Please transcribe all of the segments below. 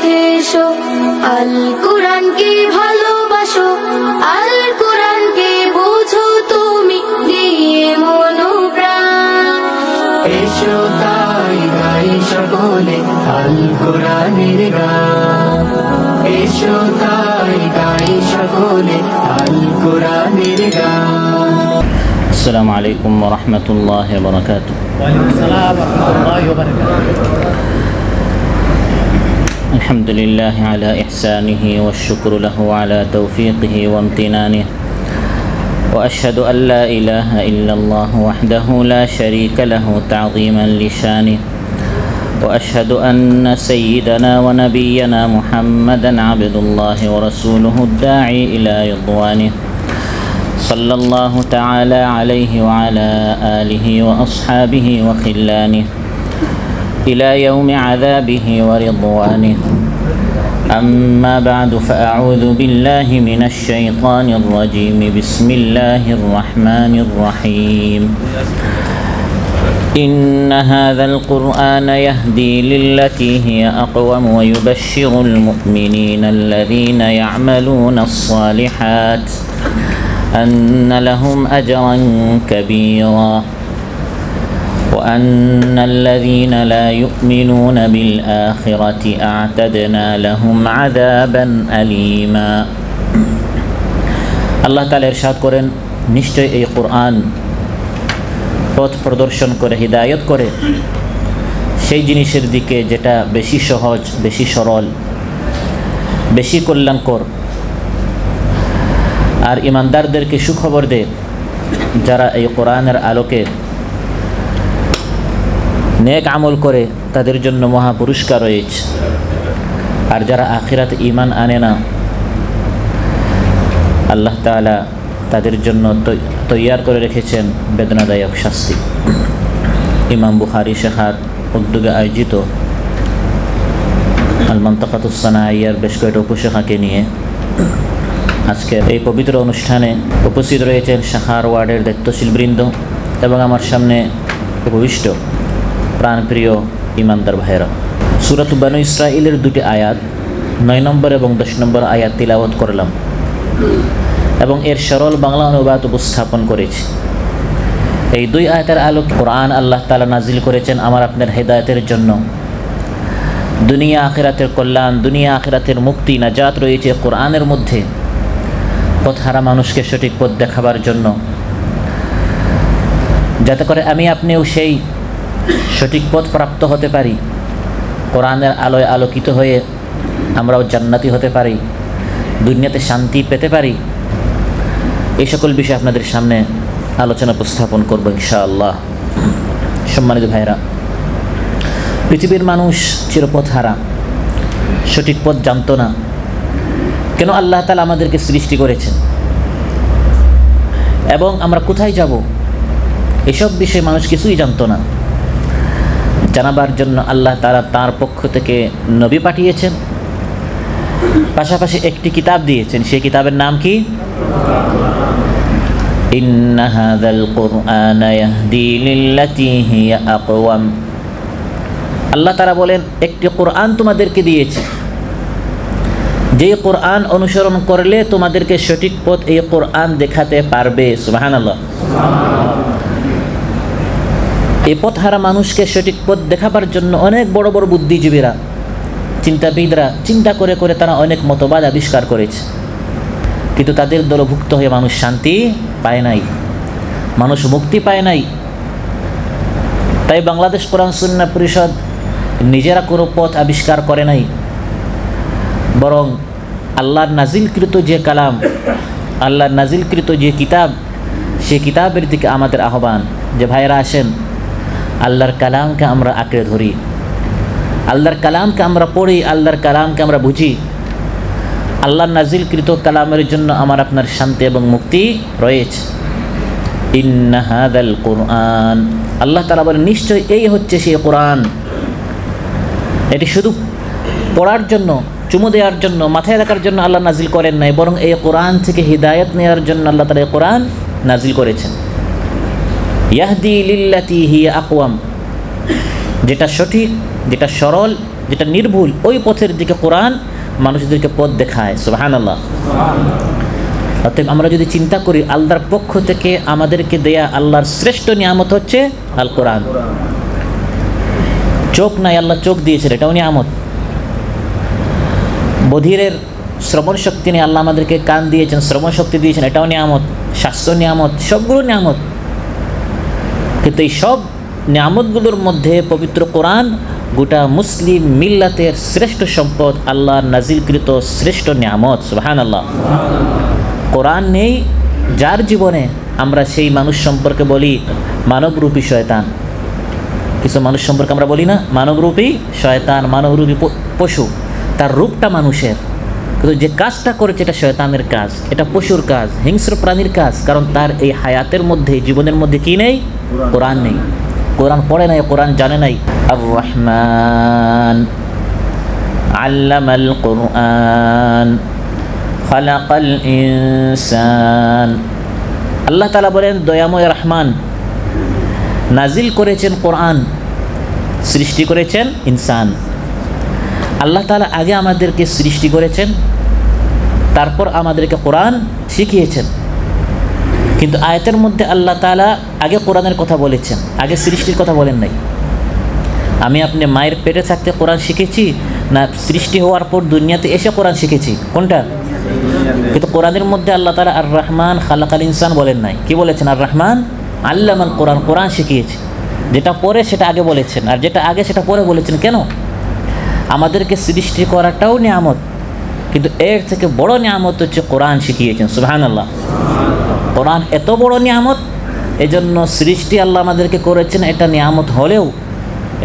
সাথে এসো, আল কোরআনকে ভালোবাসো, আল কোরআনকে বুঝো তুমি দিয়ে মনোপ্রাণ। এসো তাই গাই সকলে আল কোরআনের গান, এসো তাই গাই সকলে আল কোরআনের গান। السلام عليكم ورحمة الله وبركاته. وعليكم السلام ورحمة الله وبركاته. الحمد لله على إحسانه والشكر له على توفيقه وامتنانه، وأشهد أن لا إله إلا الله وحده لا شريك له تعظيما لشانه، وأشهد أن سيدنا ونبينا محمدا عبد الله ورسوله الداعي إلى رضوانه، صلى الله تعالى عليه وعلى آله وأصحابه وخلانه إلى يوم عذابه ورضوانه. أما بعد، فأعوذ بالله من الشيطان الرجيم. بسم الله الرحمن الرحيم. إن هذا القرآن يهدي للتي هي أقوم ويبشر المؤمنين الذين يعملون الصالحات أن لهم أجرا كبيرا، وأن الذين لا يؤمنون بالآخرة أعتدنا لهم عذابا أليما. الله تعالى إرشاد করেন, নিশ্চয় এই কোরআন পথ প্রদর্শন করে, হিদায়ত করে সেই জিনিসের দিকে যেটা বেশি সহজ, বেশি সরল, বেশি কল্যাণকর। আর ইমানদারদেরকে সুখবর দেয় যারা এই কোরআনের আলোকে নেক আমল করে তাদের জন্য মহা পুরস্কার রয়েছে। আর যারা আখিরাতে ঈমান আনে না, আল্লাহ তাআলা তাদের জন্য তৈয়ার করে রেখেছেন বেদনাদায়ক শাস্তি। ইমাম বুখারী শেখার উদ্যোগে আয়োজিত আল মানতাকাতুস সানাইয়ার বেশ কয়েকটা উপশাখাকে নিয়ে আজকের এই পবিত্র অনুষ্ঠানে উপস্থিত রয়েছেন শাখার ওয়ার্ডের দায়িত্বশীল বৃন্দ এবং আমার সামনে উপবিষ্ট প্রাণপ্রিয় ইমানদার ভাইয়েরা। সূরাত বানু ইসরাঈলের দুটি আয়াত 9 নম্বর এবং 10 নম্বর আয়াত তিলাওয়াত করলাম এবং এর সরল বাংলা অনুবাদ উপস্থাপন করেছি। এই দুই আয়াতের আলোকে কোরআন আল্লাহ তাআলা নাজিল করেছেন আমার আপনার হেদায়েতের জন্য। দুনিয়া আখিরাতের কল্যাণ, দুনিয়া আখিরাতের মুক্তি, নাজাত রয়েছে কোরআনের মধ্যে। পথহারা মানুষকে সঠিক পথ দেখাবার জন্য, যাতে করে আমি আপনিও সেই সঠিক পথ প্রাপ্ত হতে পারি, কোরআনের আলোয় আলোকিত হয়ে আমরাও জান্নাতি হতে পারি, দুনিয়াতে শান্তি পেতে পারি। এই সকল বিষয় আপনাদের সামনে আলোচনা উপস্থাপন করব ইনশাআল্লাহ। সম্মানিত ভাইরা, পৃথিবীর মানুষ চিরপথহারা, সঠিক পথ জানত না। কেন আল্লাহ তাআলা আমাদেরকে সৃষ্টি করেছেন এবং আমরা কোথায় যাব এসব বিষয়ে মানুষ কিছুই জানত না। জানাবার জন্য আল্লাহ তাআলা তার পক্ষ থেকে নবী পাঠিয়েছেন, পাশাপাশি একটি কিতাব দিয়েছেন। সেই কিতাবের নাম কি? ইন্না হাযাল কুরআনা ইয়াহদি লিল্লাতী হিয়া আকওয়াম। আল্লাহ তাআলা বলেন, একটি কোরআন তোমাদেরকে দিয়েছে, যে কোরআন অনুসরণ করলে তোমাদেরকে সঠিক পথ এই কোরআন দেখাতে পারবে। সুবহানাল্লাহ। এই পথহারা মানুষকে সঠিক পথ দেখাবার জন্য অনেক বড় বড় বুদ্ধিজীবীরা, চিন্তাবিদরা চিন্তা করে করে তারা অনেক মতবাদ আবিষ্কার করেছে, কিন্তু তাদের দলভুক্ত হয়ে মানুষ শান্তি পায় নাই, মানুষ মুক্তি পায় নাই। তাই বাংলাদেশ কোরআন সুন্নাহ পরিষদ নিজেরা কোনো পথ আবিষ্কার করে নাই, বরং আল্লাহর নাজিলকৃত যে কালাম, আল্লাহর নাজিলকৃত যে কিতাব, সেই কিতাবের দিকে আমাদের আহ্বান যে ভাইরা আসেন, আল্লাহর কালামকে আমরা আঁকড়ে ধরি, আল্লাহর কালামকে আমরা পড়ি, আল্লাহর কালামকে আমরা বুঝি। আল্লাহর নাজিলকৃত কালামের জন্য আমার আপনার শান্তি এবং মুক্তি রয়েছে। ইন্না হাযাল কুরআন, আল্লাহ তাআলা বলেন নিশ্চয় এই হচ্ছে সেই কোরআন। এটি শুধু পড়ার জন্য, চুমু দেওয়ার জন্য, মাথায় রাখার জন্য আল্লাহ নাজিল করেন নাই, বরং এই কোরআন থেকে হিদায়াত নেওয়ার জন্য আল্লাহ তাআলা এই কোরআন নাজিল করেছেন। ইয়াহদি লিল্লাতী হিয়া আকওয়াম, যেটা সঠিক, যেটা সরল, যেটা নির্ভুল, ওই পথের দিকে কোরআন মানুষদেরকে পথ দেখায়। সুবহানাল্লাহ। অতএব আমরা যদি চিন্তা করি, আল্লাহর পক্ষ থেকে আমাদেরকে দেয়া আল্লাহর শ্রেষ্ঠ নিয়ামত হচ্ছে আল কোরআন। চোখ নাই, আল্লাহ চোখ দিয়েছেন, এটাও নিয়ামত। বধিরের শ্রবণ শক্তি নেই, আল্লাহ আমাদেরকে কান দিয়েছেন, শ্রবণ শক্তি দিয়েছেন, এটাও নিয়ামত। স্বাস্থ্য নিয়ামত, সবগুলো নিয়ামত। কিন্তু এই সব নিয়ামতগুলোর মধ্যে পবিত্র কোরআন গোটা মুসলিম মিল্লাতের শ্রেষ্ঠ সম্পদ, আল্লাহর নাজিলকৃত শ্রেষ্ঠ নিয়ামত। সুবহানাল্লাহ। কোরআন নেই যার জীবনে, আমরা সেই মানুষ সম্পর্কে বলি মানবরূপী শয়তান। কিছু মানুষ সম্পর্কে আমরা বলি না মানবরূপী শয়তান, মানবরূপী পশু। তার রূপটা মানুষের, কিন্তু যে কাজটা করেছে এটা শয়তানের কাজ, এটা পশুর কাজ, হিংস্র প্রাণীর কাজ। কারণ তার এই হায়াতের মধ্যে, জীবনের মধ্যে কি নেই? কোরআন নেই। কোরআন পড়ে নাই, কোরআন জানে নাই। আর রহমান আল্লামাল কোরআন খালাকাল ইনসান। আল্লাহ তাআলা বলেন, দয়াময় রহমান নাজিল করেছেন কোরআন, সৃষ্টি করেছেন ইনসান। আল্লাহ তাআলা আগে আমাদেরকে সৃষ্টি করেছেন, তারপর আমাদেরকে কোরআন শিখিয়েছেন। কিন্তু আয়াতের মধ্যে আল্লাহ তাআলা আগে কোরআনের কথা বলেছেন, আগে সৃষ্টির কথা বলেন নাই। আমি আপনি মায়ের পেটে থাকতে কোরআন শিখেছি, না সৃষ্টি হওয়ার পর দুনিয়াতে এসে কোরআন শিখেছি? কোনটা? কিন্তু কোরআনের মধ্যে আল্লাহ তাআলা আর রহমান খালাকাল ইনসান বলেন নাই। কি বলেছেন? আর রহমান আল্লামাল কোরআন, কোরআন শিখিয়েছে। যেটা পরে সেটা আগে বলেছেন, আর যেটা আগে সেটা পরে বলেছেন। কেন? আমাদেরকে সৃষ্টি করাটাও নিয়ামত, কিন্তু এর থেকে বড় নিয়ামত হচ্ছে কোরআন শিখিয়েছেন। সুবহানাল্লাহ। কোরআন এত বড় নিয়ামত, এজন্য সৃষ্টি আল্লাহ আমাদেরকে করেছেন, এটা নিয়ামত হলেও,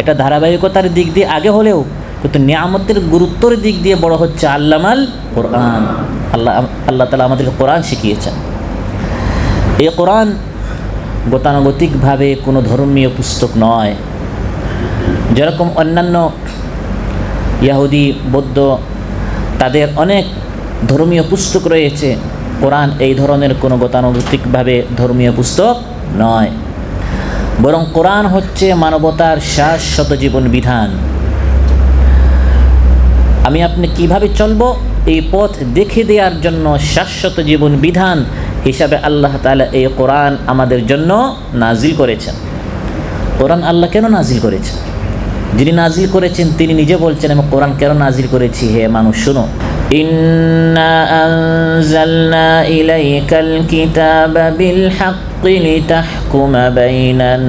এটা ধারাবাহিকতার দিক দিয়ে আগে হলেও, কিন্তু নিয়ামতের গুরুত্বের দিক দিয়ে বড় হচ্ছে আল্লামাল কোরআন। আল্লাহ তাআলা আমাদেরকে কোরআন শিখিয়েছেন। এই কোরআন গতানুগতিকভাবে কোনো ধর্মীয় পুস্তক নয়। যেরকম অন্যান্য ইহুদি, বৌদ্ধ, তাদের অনেক ধর্মীয় পুস্তক রয়েছে, কোরআন এই ধরনের কোনো গতানুগতিকভাবে ধর্মীয় পুস্তক নয়। বরং কোরআন হচ্ছে মানবতার শাশ্বত জীবন বিধান। আমি আপনি কিভাবে চলবো এই পথ দেখে দেওয়ার জন্য শাশ্বত জীবন বিধান হিসাবে আল্লাহ তাআলা এই কোরআন আমাদের জন্য নাজিল করেছেন। কোরআন আল্লাহ কেন নাজিল করেছেন? যিনি নাজিল করেছেন তিনি নিজে বলছেন, আমি কোরআন কেন নাজিল করেছি? হে মানুষ শুনো, ইন্না আনজালনা ইলাইকাল কিতাবা বিল হাক্কি লিতাহকুমা বাইনান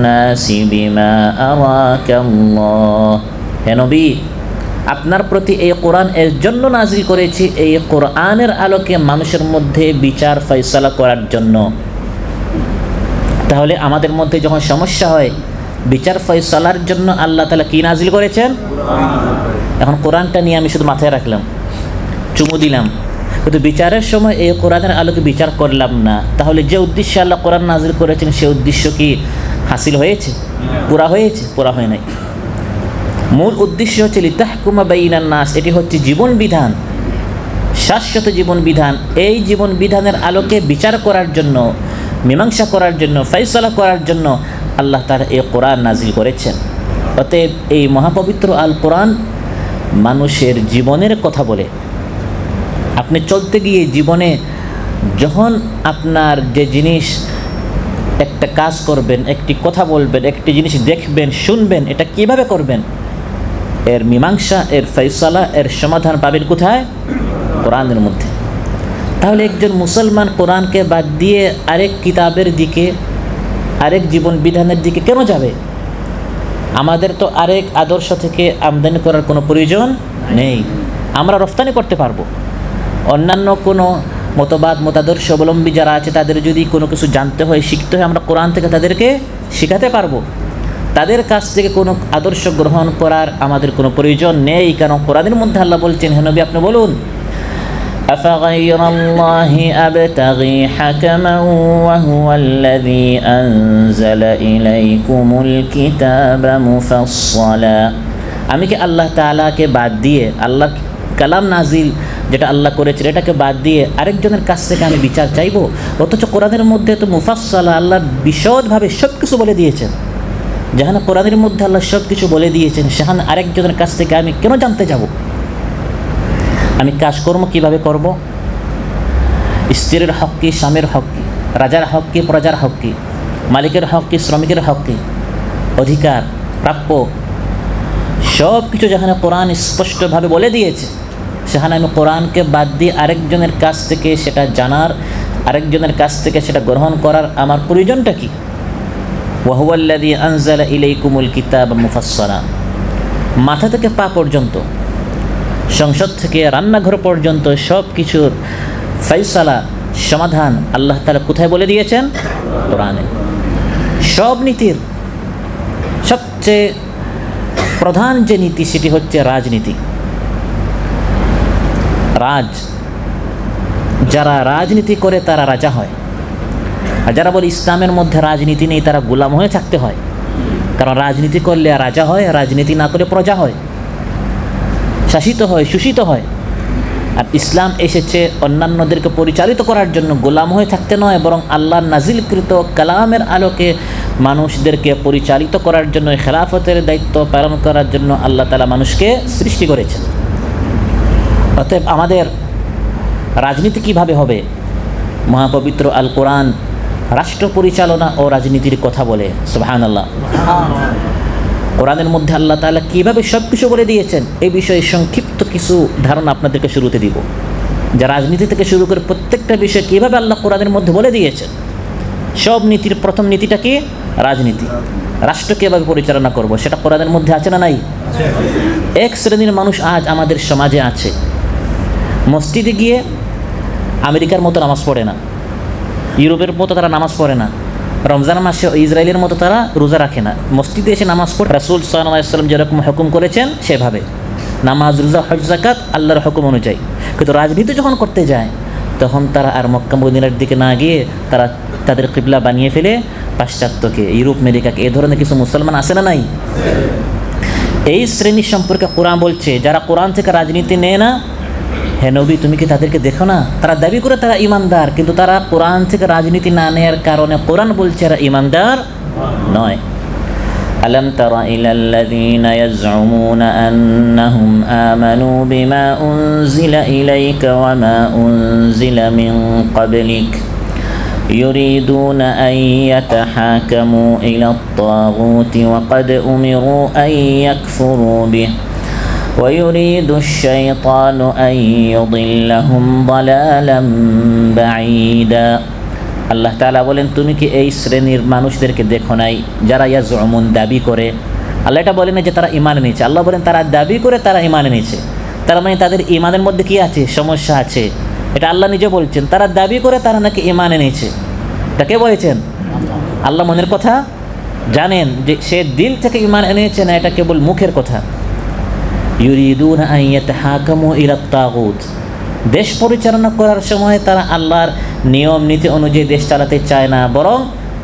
নাসি বিমা আরাকাল্লাহ। হে নবী, আপনার প্রতি এই কোরআন এর জন্য নাজিল করেছি, এই কোরআনের আলোকে মানুষের মধ্যে বিচার ফয়সালা করার জন্য। তাহলে আমাদের মধ্যে যখন সমস্যা হয়, বিচার ফয়সালার জন্য আল্লাহ তাআলা কি নাজিল করেছেন? এখন কোরআনটা নিয়ে আমি শুধু মাথায় রাখলাম, চুমু দিলাম, কিন্তু বিচারের সময় এই কোরআনের আলোকে বিচার করলাম না। তাহলে যে উদ্দেশ্যে আল্লাহ কোরআন নাজিল করেছেন, সে উদ্দেশ্য কি হাসিল হয়েছে? পুরা হয়েছে? পুরা হয় নাই। মূল উদ্দেশ্য হচ্ছে লিতাহকুমা বাইনান নাস, এটি হচ্ছে জীবন বিধান, শাশ্বত জীবন বিধান। এই জীবন বিধানের আলোকে বিচার করার জন্য, মীমাংসা করার জন্য, ফয়সালা করার জন্য আল্লাহ তাআলা এই কোরআন নাজিল করেছেন। অতএব এই মহাপবিত্র আল কোরআন মানুষের জীবনের কথা বলে। আপনি চলতে গিয়ে জীবনে যখন আপনার যে জিনিস, একটা কাজ করবেন, একটি কথা বলবেন, একটি জিনিস দেখবেন, শুনবেন, এটা কিভাবে করবেন, এর মীমাংসা, এর ফয়সালা, এর সমাধান পাবেন কোথায়? কোরআনের মধ্যে। তাহলে একজন মুসলমান কোরআনকে বাদ দিয়ে আরেক কিতাবের দিকে, আরেক জীবন বিধানের দিকে কেন যাবে? আমাদের তো আরেক আদর্শ থেকে আমদানি করার কোনো প্রয়োজন নেই। আমরা রফতানি করতে পারবো। অন্যান্য কোনো মতবাদ, মতাদর্শ অবলম্বী যারা আছে, তাদের যদি কোনো কিছু জানতে হয়, শিখতে হয়, আমরা কোরআন থেকে তাদেরকে শেখাতে পারবো। তাদের কাছ থেকে কোনো আদর্শ গ্রহণ করার আমাদের কোনো প্রয়োজন নেই। কারণ কোরআনের মধ্যে আল্লাহ বলছেন, হে নবী আপনি বলুন, আফাগাইরাল্লাহি আবতাগি হাকামান ওয়া হুয়াল্লাযী আনজালা ইলাইকুমুল কিতাবা মুফাসসালা। আমি কি আল্লাহ তাআলাকে বাদ দিয়ে, আল্লাহ কালাম নাজিল যেটা আল্লাহ করেছেন এটাকে বাদ দিয়ে আরেকজনের কাছ থেকে আমি বিচার চাইবো? অথচ কোরআনের মধ্যে তো মুফাসসালা, আল্লাহ বিশদভাবে সব কিছু বলে দিয়েছেন। যেখানে কোরআনের মধ্যে আল্লাহ সব কিছু বলে দিয়েছেন, সেখানে আরেকজনের কাছ থেকে আমি কেন জানতে যাব? আমি কাজকর্ম কিভাবে করব, স্ত্রীর হক কি, স্বামীর হক কি, রাজার হক কি, প্রজার হক কি, মালিকের হক কি, শ্রমিকের হক কি, অধিকার প্রাপ্য, সব কিছু যেখানে কোরআন স্পষ্টভাবে বলে দিয়েছে, সেখানে আমি কোরআনকে বাদ দিয়ে আরেকজনের কাছ থেকে সেটা জানার, আরেকজনের কাছ থেকে সেটা গ্রহণ করার আমার প্রয়োজনটা কি? ওয়াহুয়াল্লাযী আনজালা ইলাইকুমুল কিতাবা মুফাসসালা, মাথা থেকে পা পর্যন্ত, সংসদ থেকে রান্নাঘর পর্যন্ত সব কিছুর ফায়সালা, সমাধান আল্লাহ তাআলা কোথায় বলে দিয়েছেন? কোরআনে। সব নীতির সবচেয়ে প্রধান যে নীতি সেটি হচ্ছে রাজনীতি। যারা রাজনীতি করে তারা রাজা হয়, আর যারা বলে ইসলামের মধ্যে রাজনীতি নেই তারা গোলাম হয়ে থাকতে হয়। কারণ রাজনীতি করলে রাজা হয়, রাজনীতি না করলে প্রজা হয়, শাসিত হয়, শোষিত হয়। আর ইসলাম এসেছে অন্যান্যদেরকে পরিচালিত করার জন্য, গোলাম হয়ে থাকতে নয়, বরং আল্লাহর নাজিলকৃত কালামের আলোকে মানুষদেরকে পরিচালিত করার জন্য, খেলাফতের দায়িত্ব পালন করার জন্য আল্লাহ তাআলা মানুষকে সৃষ্টি করেছেন। অতএব আমাদের রাজনীতি কিভাবে হবে? মহাপবিত্র আল কোরআন রাষ্ট্র পরিচালনা ও রাজনীতির কথা বলে। সুবহানাল্লাহ। কোরআনের মধ্যে আল্লাহ তাআলা কীভাবে সব কিছু বলে দিয়েছেন এই বিষয়ে সংক্ষিপ্ত কিছু ধারণা আপনাদেরকে শুরুতে দিব। যা রাজনীতি থেকে শুরু করে প্রত্যেকটা বিষয় কীভাবে আল্লাহ কোরআনের মধ্যে বলে দিয়েছেন। সব নীতির প্রথম নীতিটা কি? রাজনীতি। রাষ্ট্র কীভাবে পরিচালনা করব সেটা কোরআনের মধ্যে আছে না নাই? এক শ্রেণীর মানুষ আজ আমাদের সমাজে আছে, মসজিদে গিয়ে আমেরিকার মতো নামাজ পড়ে না, ইউরোপের মতো তারা নামাজ পড়ে না, রমজান মাসে ইসরায়েলের মতো তারা রোজা রাখে না, মসজিদে এসে নামাজ পড়ে রাসূল সাল্লাল্লাহু আলাইহি ওয়াসাল্লাম যেরকম হুকুম করেছেন সেভাবে নামাজ, রোজা, হজ, যাকাত আল্লাহর হুকুম অনুযায়ী। কিন্তু রাজনীতি যখন করতে যায় তখন তারা আর মক্কা মদিনার দিকে না গিয়ে তারা তাদের কিবলা বানিয়ে ফেলে পাশ্চাত্যকে, ইউরোপ, আমেরিকাকে। এ ধরনের কিছু মুসলমান আছে না নাই? এই শ্রেণী সম্পর্কে কোরআন বলছে যারা কোরআন থেকে রাজনীতি নেয় না, হে নবী তুমি কি তাদেরকে দেখো না? তারা দাবি করে তারা ইমানদার, কিন্তু তারা কোরআন থেকে রাজনীতি না নেয়ার কারণে কোরআন বলছে এরা ইমানদার নয়। আলম তারা ইলাল্লাযীনা ইয়াজউমুনা আন্নাহুম আমানু বিমা উনজিলা ইলাইকা ওয়া মা উনজিলা মিন ক্বাবলিক ইউরিদুনা আন ইয়াতাহাকামু ইলা আত-তাগুতি ওয়া ক্বাদ উমিরু আন ইয়াকফুরু বিহি ويريد الشيطان أن يضلهم ضلالا بعيدا। আল্লাহ তাআলা বলেন তুমি কি এই শ্রেণীর মানুষদেরকে দেখো নাই যারা ইয়াজউমুন দাবি করে? আল্লাহ এটা বলেন না যে তারা ঈমান এনেছে, আল্লাহ বলেন তারা দাবি করে তারা ঈমান এনেছে। তার মানে তাদের ঈমানের মধ্যে কি আছে? সমস্যা আছে। এটা আল্লাহ নিজে বলছেন, তারা দাবি করে তারা নাকি ঈমান এনেছে। এটা কে বলেছেন? আল্লাহ মনের কথা জানেন যে সে দিল থেকে ঈমান এনেছে না এটা কেবল মুখের কথা। ইউরিদুনা আন ইয়াতাহাকামু ইলা আত-তাগুত, দেশ পরিচালনা করার সময় তারা আল্লাহর নিয়ম নীতি অনুযায়ী দেশ চালাতে চায় না, বরং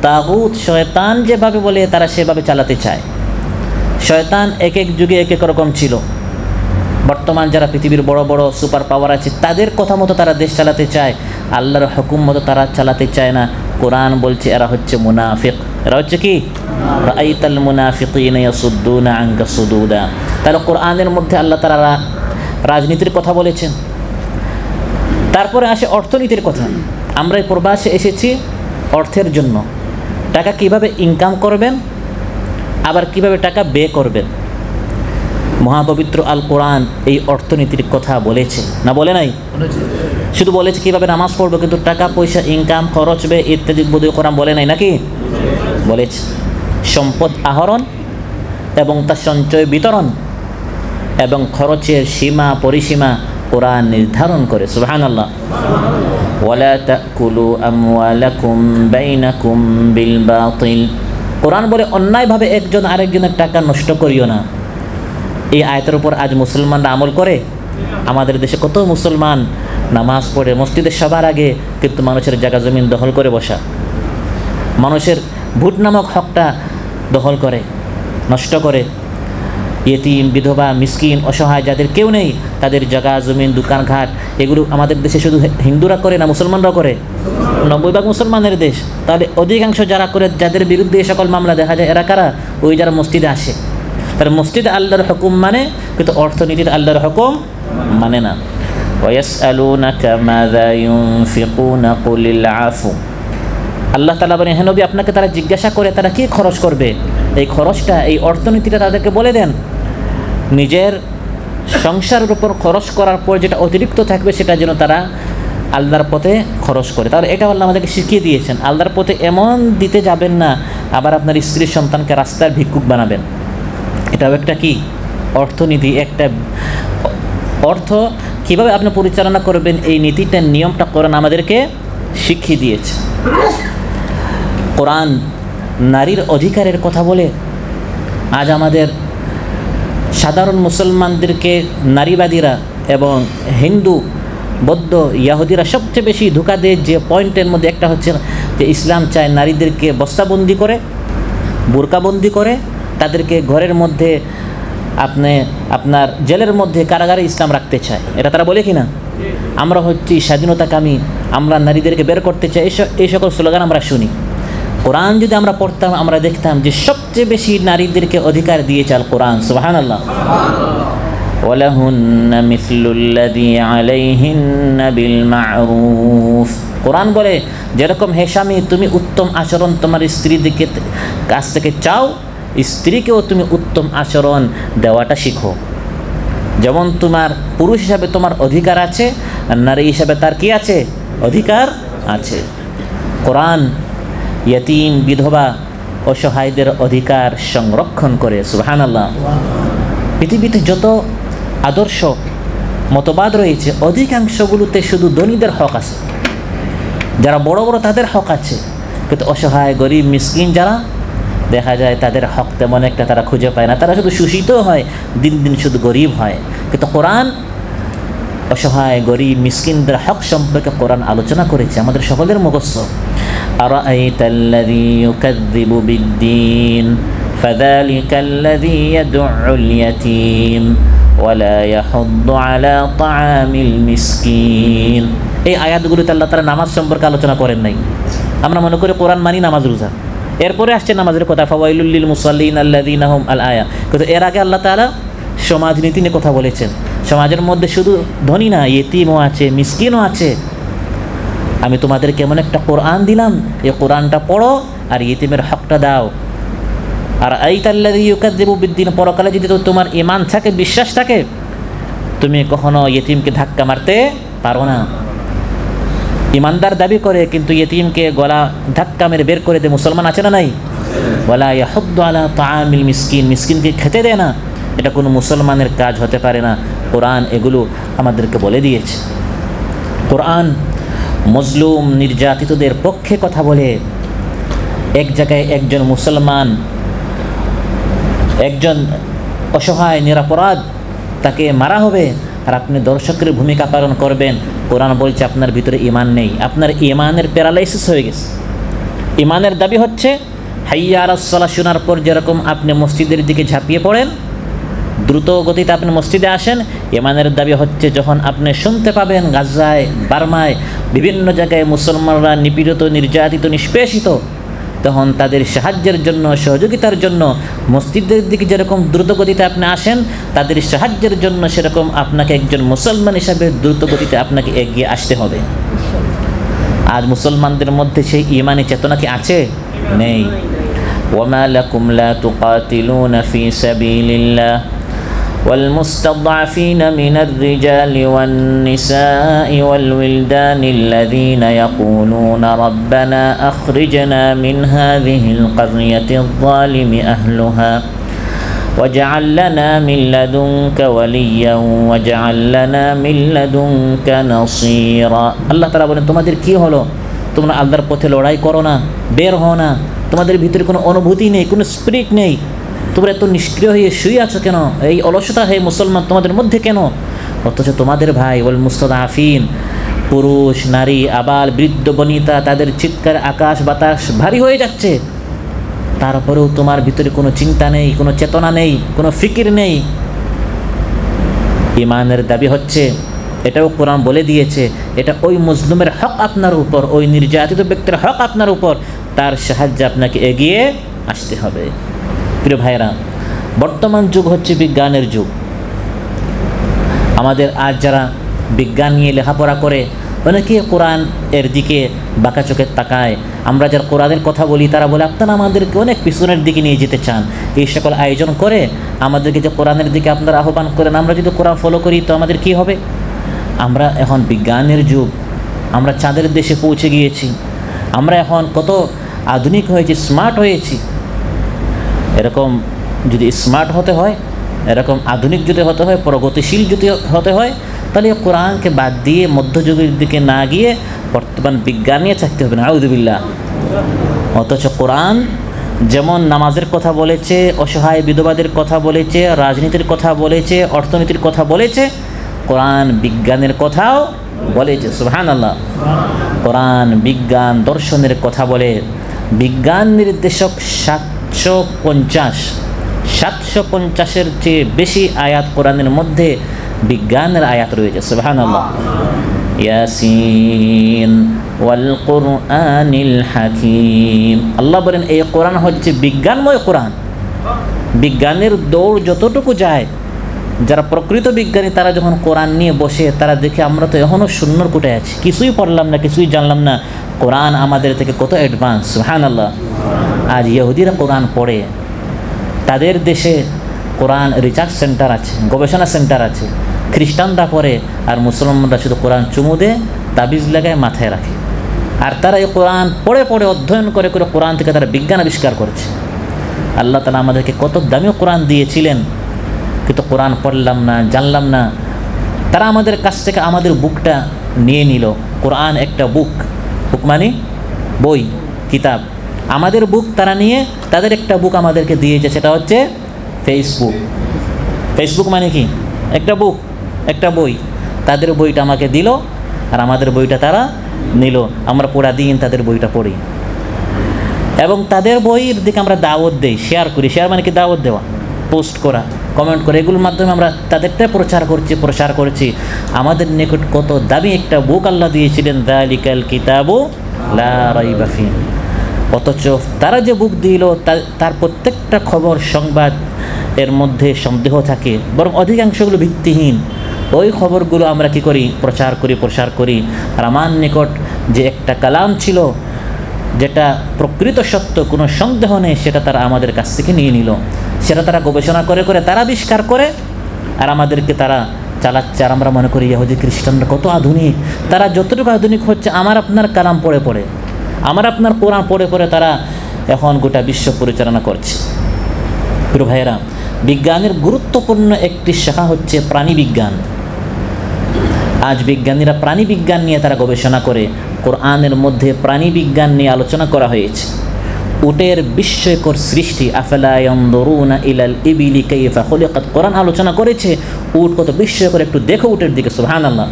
তাগুত শয়তান যেভাবে বলে তারা সেভাবে চালাতে চায়। শয়তান এক এক যুগে এক এক রকম ছিল। বর্তমান যারা পৃথিবীর বড় বড় সুপার পাওয়ার আছে তাদের কথা মতো তারা দেশ চালাতে চায়, আল্লাহর হুকুম মতো তারা চালাতে চায় না। কোরআন বলছে এরা হচ্ছে মুনাফিক। এরা হচ্ছে কি? রাআইতাল মুনাফিকিনা ইয়াসুদ্দুনা আনকা সুদুদা। তাহলে কোরআনের মধ্যে আল্লাহ তাআলা রাজনীতির কথা বলেছেন। তারপরে আসে অর্থনীতির কথা। আমরা এই প্রবাসে এসেছি অর্থের জন্য। টাকা কিভাবে ইনকাম করবেন, আবার কিভাবে টাকা ব্যয় করবেন। মহাপবিত্র আল কোরআন এই অর্থনীতির কথা বলেছে না বলে নাই? শুধু বলেছে কিভাবে নামাজ পড়বো, কিন্তু টাকা পয়সা ইনকাম, খরচ ব্যয় ইত্যাদি বোধহয় কোরআন বলে নাই নাকি? বলেছে। সম্পদ আহরণ এবং তার সঞ্চয় বিতরণ এবং খরচের সীমা পরিসীমা কোরআন নির্ধারণ করে। সুবহানাল্লাহ। ওয়ালা তাকুলু আমওয়ালাকুম বাইনাকুম বিল বাতিল। কোরআন বলে অন্যায়ভাবে একজন আরেকজনের টাকা নষ্ট করিও না। এই আয়াতের উপর আজ মুসলমানরা আমল করে। আমাদের দেশে কত মুসলমান নামাজ পড়ে মসজিদে সবার আগে, কিন্তু মানুষের জায়গা জমিন দখল করে বসা, মানুষের ভোট নামক হকটা দখল করে, নষ্ট করে। ইয়েতিম, বিধবা, মিসকিন, অসহায় যাদের কেউ নেই তাদের জায়গা জমিন, দোকানঘাট এগুলো আমাদের দেশে শুধু হিন্দুরা করে না মুসলমানরাও করে? 90% মুসলমানের দেশ, তাহলে অধিকাংশ যারা করে, যাদের বিরুদ্ধে এই সকল মামলা দেখা যায়, এরা কারা? ওই যারা মসজিদে আসে। তারা মসজিদে আল্লাহর হুকুম মানে, কিন্তু অর্থনীতির আল্লাহর হুকুম মানে না। ওয়াসআলুনাকা মাযা ইউনফিকুনা কুলিল আফু। আল্লাহ তাআলা বলেন, হে নবী, আপনাকে তারা জিজ্ঞাসা করে তারা কি খরচ করবে, এই খরচটা, এই অর্থনীতিটা তাদেরকে বলে দেন। নিজের সংসারের উপর খরচ করার পর যেটা অতিরিক্ত থাকবে সেটা যেন তারা আল্লাহর পথে খরচ করে। তাহলে এটা আল্লাহ আমাদেরকে শিখিয়ে দিয়েছেন, আল্লাহর পথে এমন দিতে যাবেন না আবার আপনার স্ত্রীর সন্তানকে রাস্তার ভিক্ষুক বানাবেন। এটাও একটা কি অর্থনীতি, একটা অর্থ কীভাবে আপনি পরিচালনা করবেন, এই নীতিটার নিয়মটা কোরআন আমাদেরকে শিখিয়ে দিয়েছে। কোরআন নারীর অধিকারের কথা বলে আজ আমাদের সাধারণ মুসলমানদেরকে নারীবাদীরা এবং হিন্দু, বৌদ্ধ, ইয়াহুদিরা সবচেয়ে বেশি ধোঁকা দেয়। যে পয়েন্টের মধ্যে একটা হচ্ছে যে ইসলাম চায় নারীদেরকে বস্তাবন্দি করে, বোরকাবন্দি করে, তাদেরকে ঘরের মধ্যে আপনার জেলের মধ্যে, কারাগারে ইসলাম রাখতে চায়। এটা তারা বলে কি না? আমরা হচ্ছি স্বাধীনতাকামী, আমরা নারীদেরকে বের করতে চাই, এই সকল স্লোগান আমরা শুনি। কোরআন যদি আমরা পড়তাম, আমরা দেখতাম যে সবচেয়ে বেশি নারীদেরকে অধিকার দিয়েছে আল কোরআন। সুবহানাল্লাহ। ওয়ালাহুন্না মিসলুল্লাযী আলাইহিন্না বিল মা'রুফ। কোরআন বলে, যেরকম হে স্বামী তুমি উত্তম আচরণ তোমার স্ত্রীদিকে কাছ থেকে চাও, স্ত্রীকেও তুমি উত্তম আচরণ দেওয়াটা শিখো। যেমন তোমার পুরুষ হিসাবে তোমার অধিকার আছে, আর নারী হিসাবে তার কি আছে? অধিকার আছে। কোরআন ইয়তীম, বিধবা, অসহায়দের অধিকার সংরক্ষণ করে। সুবহানাল্লাহ। পৃথিবীতে যত আদর্শ মতবাদ রয়েছে অধিকাংশগুলোতে শুধু ধনীদের হক আছে, যারা বড় বড় তাদের হক আছে, কিন্তু অসহায়, গরিব, মিসকিন যারা, দেখা যায় তাদের হক তেমন একটা তারা খুঁজে পায় না। তারা শুধু শোষিত হয়, দিন দিন শুধু গরিব হয়। কিন্তু কোরআন অসহায়, গরিব, মিসকিনদের হক সম্পর্কে কোরআন আলোচনা করেছে, আমাদের সকলের মুখস্থ। আরাআইতাল্লাযী ইউকাযযিবু বিদ্দীন ফাযালিকাল্লাযী ইয়াদউল ইয়াতীম ওয়ালা ইয়াহুদ্দু আলা তাআমিল মিসকিন। এই আয়াতগুলোতে আল্লাহ তাআলা নামাজ সম্পর্কে আলোচনা করেন নাই। আমরা মনে করি কোরআন মানি নামাজ রোজা, এরপরে আসছে নামাজের কথা, ফাওয়াইলুল লিল মুসাল্লিন আল্লাযীনা হুম আল আয়া। কিন্তু এর আগে আল্লাহ তাআলা সমাজনীতি নিয়ে কথা বলেছেন। সমাজের মধ্যে শুধু ধনী না, ইতিমও আছে, মিসকিনও আছে। আমি তোমাদেরকে এমন একটা কোরআন দিলাম, এই কোরআনটা পড়ো আর ইতিমের হকটা দাও। আর আইতাল্লাযী ইউকাযযিবু বিদ্দীন, পরকালে যদি তোমার ঈমান থাকে, বিশ্বাস থাকে, তুমি কখনো ইতিমকে ধাক্কা মারতে পারো না। ইমানদার দাবি করে কিন্তু ইতিমকে গলা ধাক্কা মেরে বের করে দেয়, মুসলমান আছে না নাই? ওয়ালা ইয়াহুদ্দু আলা তাআমিল মিসকিন, মিসকিনকে খেতে দেয় না, এটা কোনো মুসলমানের কাজ হতে পারে না। কোরআন এগুলো আমাদেরকে বলে দিয়েছে। কোরআন মজলুম, নির্যাতিতদের পক্ষে কথা বলে। এক জায়গায় একজন মুসলমান, একজন অসহায় নিরপরাধ, তাকে মারা হবে, আর আপনি দর্শকের ভূমিকা পালন করবেন। কোরআন বলছে আপনার ভিতরে ঈমান নেই, আপনার ঈমানের প্যারালাইসিস হয়ে গেছে। ঈমানের দাবি হচ্ছে হাইয়া আলাস সালাহ শোনার পর যেরকম আপনি মসজিদের দিকে ঝাঁপিয়ে পড়েন, দ্রুত গতিতে আপনি মসজিদে আসেন, ঈমানের দাবি হচ্ছে যখন আপনি শুনতে পাবেন গাজায়, বার্মায়, বিভিন্ন জায়গায় মুসলমানরা নিপীড়িত, নির্যাতিত, নিষ্পেষিত, তখন তাদের সাহায্যের জন্য, সহযোগিতার জন্য মসজিদের দিকে যেরকম দ্রুতগতিতে আপনি আসেন, তাদের সাহায্যের জন্য সেরকম আপনাকে একজন মুসলমান হিসাবে দ্রুতগতিতে আপনাকে এগিয়ে আসতে হবে। আজ মুসলমানদের মধ্যে সেই ঈমানি চেতনা কি আছে? নেই। ওয়ামা লাকুম লা তুকাতিলুনা ফি সাবিলিল্লাহ والمستضعفين من الرجال والنساء والولدان الذين يقولون ربنا أخرجنا من هذه القرية الظالم أهلها واجعل لنا من لدنك وليا واجعل لنا من لدنك نصيرا। আল্লাহ তাআলা বলেন, তোমাদের কি হলো? তোমরা আল্লাহর পথে লড়াই করো না, বের হও না, তোমাদের ভিতরে কোনো অনুভূতি নেই, কোনো স্পিরিট নেই, তোমরা এত নিষ্ক্রিয় হয়ে শুয়ে আছো কেন? এই অলসতা হে মুসলমান তোমাদের মধ্যে কেন? অথচ তোমাদের ভাই ওয়াল মুস্তাদাফিন, পুরুষ, নারী, আবাল, বৃদ্ধ, বনিতা, তাদের চিৎকার আকাশ বাতাস ভারী হয়ে যাচ্ছে, তারপরেও তোমার ভিতরে কোনো চিন্তা নেই, কোনো চেতনা নেই, কোনো ফিকির নেই। ঈমানের দাবি হচ্ছে এটাও কোরআন বলে দিয়েছে, এটা ওই মজলুমের হক আপনার উপর, ওই নির্যাতিত ব্যক্তির হক আপনার উপর, তার সাহায্যে আপনাকে এগিয়ে আসতে হবে। প্রিয় ভাইরা, বর্তমান যুগ হচ্ছে বিজ্ঞানের যুগ। আমাদের আজ যারা বিজ্ঞান নিয়ে লেখাপড়া করে অনেকে কোরআন এর দিকে বাঁকা চোখে তাকায়। আমরা যারা কোরআনের কথা বলি তারা বলে আপনারা আমাদেরকে অনেক পিছনের দিকে নিয়ে যেতে চান। এই সকল আয়োজন করে আমাদেরকে যে কোরআনের দিকে আপনারা আহ্বান করেন, আমরা যদি কোরআন ফলো করি তো আমাদের কি হবে? আমরা এখন বিজ্ঞানের যুগ, আমরা চাঁদের দেশে পৌঁছে গিয়েছি, আমরা এখন কত আধুনিক হয়েছি, স্মার্ট হয়েছি। এরকম যদি স্মার্ট হতে হয়, এরকম আধুনিক যদি হতে হয়, প্রগতিশীল যদি হতে হয়, তাহলে কোরআনকে বাদ দিয়ে মধ্যযুগের দিকে না গিয়ে বর্তমান বিজ্ঞান নিয়ে থাকতে হবে না, আউযুবিল্লাহ। অথচ কোরআন যেমন নামাজের কথা বলেছে, অসহায় বিধবাদের কথা বলেছে, রাজনীতির কথা বলেছে, অর্থনীতির কথা বলেছে, কোরআন বিজ্ঞানের কথাও বলেছে। সুবহানাল্লাহ। কোরআন বিজ্ঞান দর্শনের কথা বলে। বিজ্ঞান নির্দেশক 750-এর চেয়ে বেশি আয়াত কোরআনের মধ্যে বিজ্ঞানের আয়াত রয়েছে। সুবহানাল্লাহ। ইয়াসিন ওয়াল কুরআনিল হাকীম, আল্লাহ বলেন এই কোরআন হচ্ছে বিজ্ঞানময় কোরআন। বিজ্ঞানের দৌড় যতটুকু যায়, যারা প্রকৃত বিজ্ঞানী তারা যখন কোরআন নিয়ে বসে তারা দেখে আমরা তো এখনও শূন্যর কোটায় আছি, কিছুই পড়লাম না, কিছুই জানলাম না। কোরআন আমাদের থেকে কত অ্যাডভান্স। সুবহানাল্লাহ। আজ ইহুদিরা কোরআন পড়ে, তাদের দেশে কোরআন রিসার্চ সেন্টার আছে, গবেষণা সেন্টার আছে। খ্রিস্টানরা পড়ে আর মুসলমানরা শুধু কোরআন চুমু দেয়, তাবিজ লাগায়, মাথায় রাখে। আর তারা এই কোরআন পড়ে পড়ে অধ্যয়ন করে করে কোরআন থেকে তারা বিজ্ঞান আবিষ্কার করছে। আল্লাহ তাআলা আমাদেরকে কত দামি কোরআন দিয়েছিলেন, কিন্তু কোরআন পড়লাম না, জানলাম না। তারা আমাদের কাছ থেকে আমাদের বুকটা নিয়ে নিল। কোরআন একটা বুক, বুক মানে বই, কিতাব। আমাদের বুক তারা নিয়ে তাদের একটা বুক আমাদেরকে দিয়েছে, সেটা হচ্ছে ফেসবুক। ফেসবুক মানে কি? একটা বুক, একটা বই। তাদের বইটা আমাকে দিল আর আমাদের বইটা তারা নিল। আমরা পুরা দিন তাদের বইটা পড়ি এবং তাদের বইয়ের দিকে আমরা দাওয়াত দেই, শেয়ার করি। শেয়ার মানে কি? দাওয়াত দেওয়া, পোস্ট করা, কমেন্ট করে, এগুলোর মাধ্যমে আমরা তাদেরটা প্রচার করছি। আমাদের নিকট কত দামি একটা বুক আল্লাহ দিয়েছিলেন, যালিকাল কিতাবু লা রাইবা ফি। অথচ তারা যে বুক দিল তার প্রত্যেকটা খবর, সংবাদ এর মধ্যে সন্দেহ থাকে, বরং অধিকাংশগুলো ভিত্তিহীন। ওই খবরগুলো আমরা কি করি? প্রচার করি। আর আমার নিকট যে একটা কালাম ছিল, যেটা প্রকৃত সত্য, কোনো সন্দেহ নেই, সেটা তারা আমাদের কাছ থেকে নিয়ে নিল। সেটা তারা গবেষণা করে করে তারা আবিষ্কার করে আর আমাদেরকে তারা চালাচ্ছে। আর আমরা মনে করি ইহুদি খ্রিস্টানরা কত আধুনিক। তারা যতটুকু আধুনিক হচ্ছে আমার আপনার কালাম পড়ে পড়ে, আমার আপনার কোরআন পড়ে পড়ে তারা এখন গোটা বিশ্ব পরিচালনা করছে। প্রিয় ভাইয়েরা, বিজ্ঞানের গুরুত্বপূর্ণ একটি শাখা হচ্ছে প্রাণী বিজ্ঞান। আজ বিজ্ঞানীরা প্রাণী বিজ্ঞান নিয়ে তারা গবেষণা করে। কোরআনের মধ্যে প্রাণী বিজ্ঞান নিয়ে আলোচনা করা হয়েছে। উটের বিস্ময়কর সৃষ্টি, আফালা ইয়ানজুরুনা ইলাল ইবিলি কাইফা খুলিকাত, কোরআন আলোচনা করেছে উট কত বিস্ময়কর, একটু দেখো উটের দিকে। সুবহানাল্লাহ।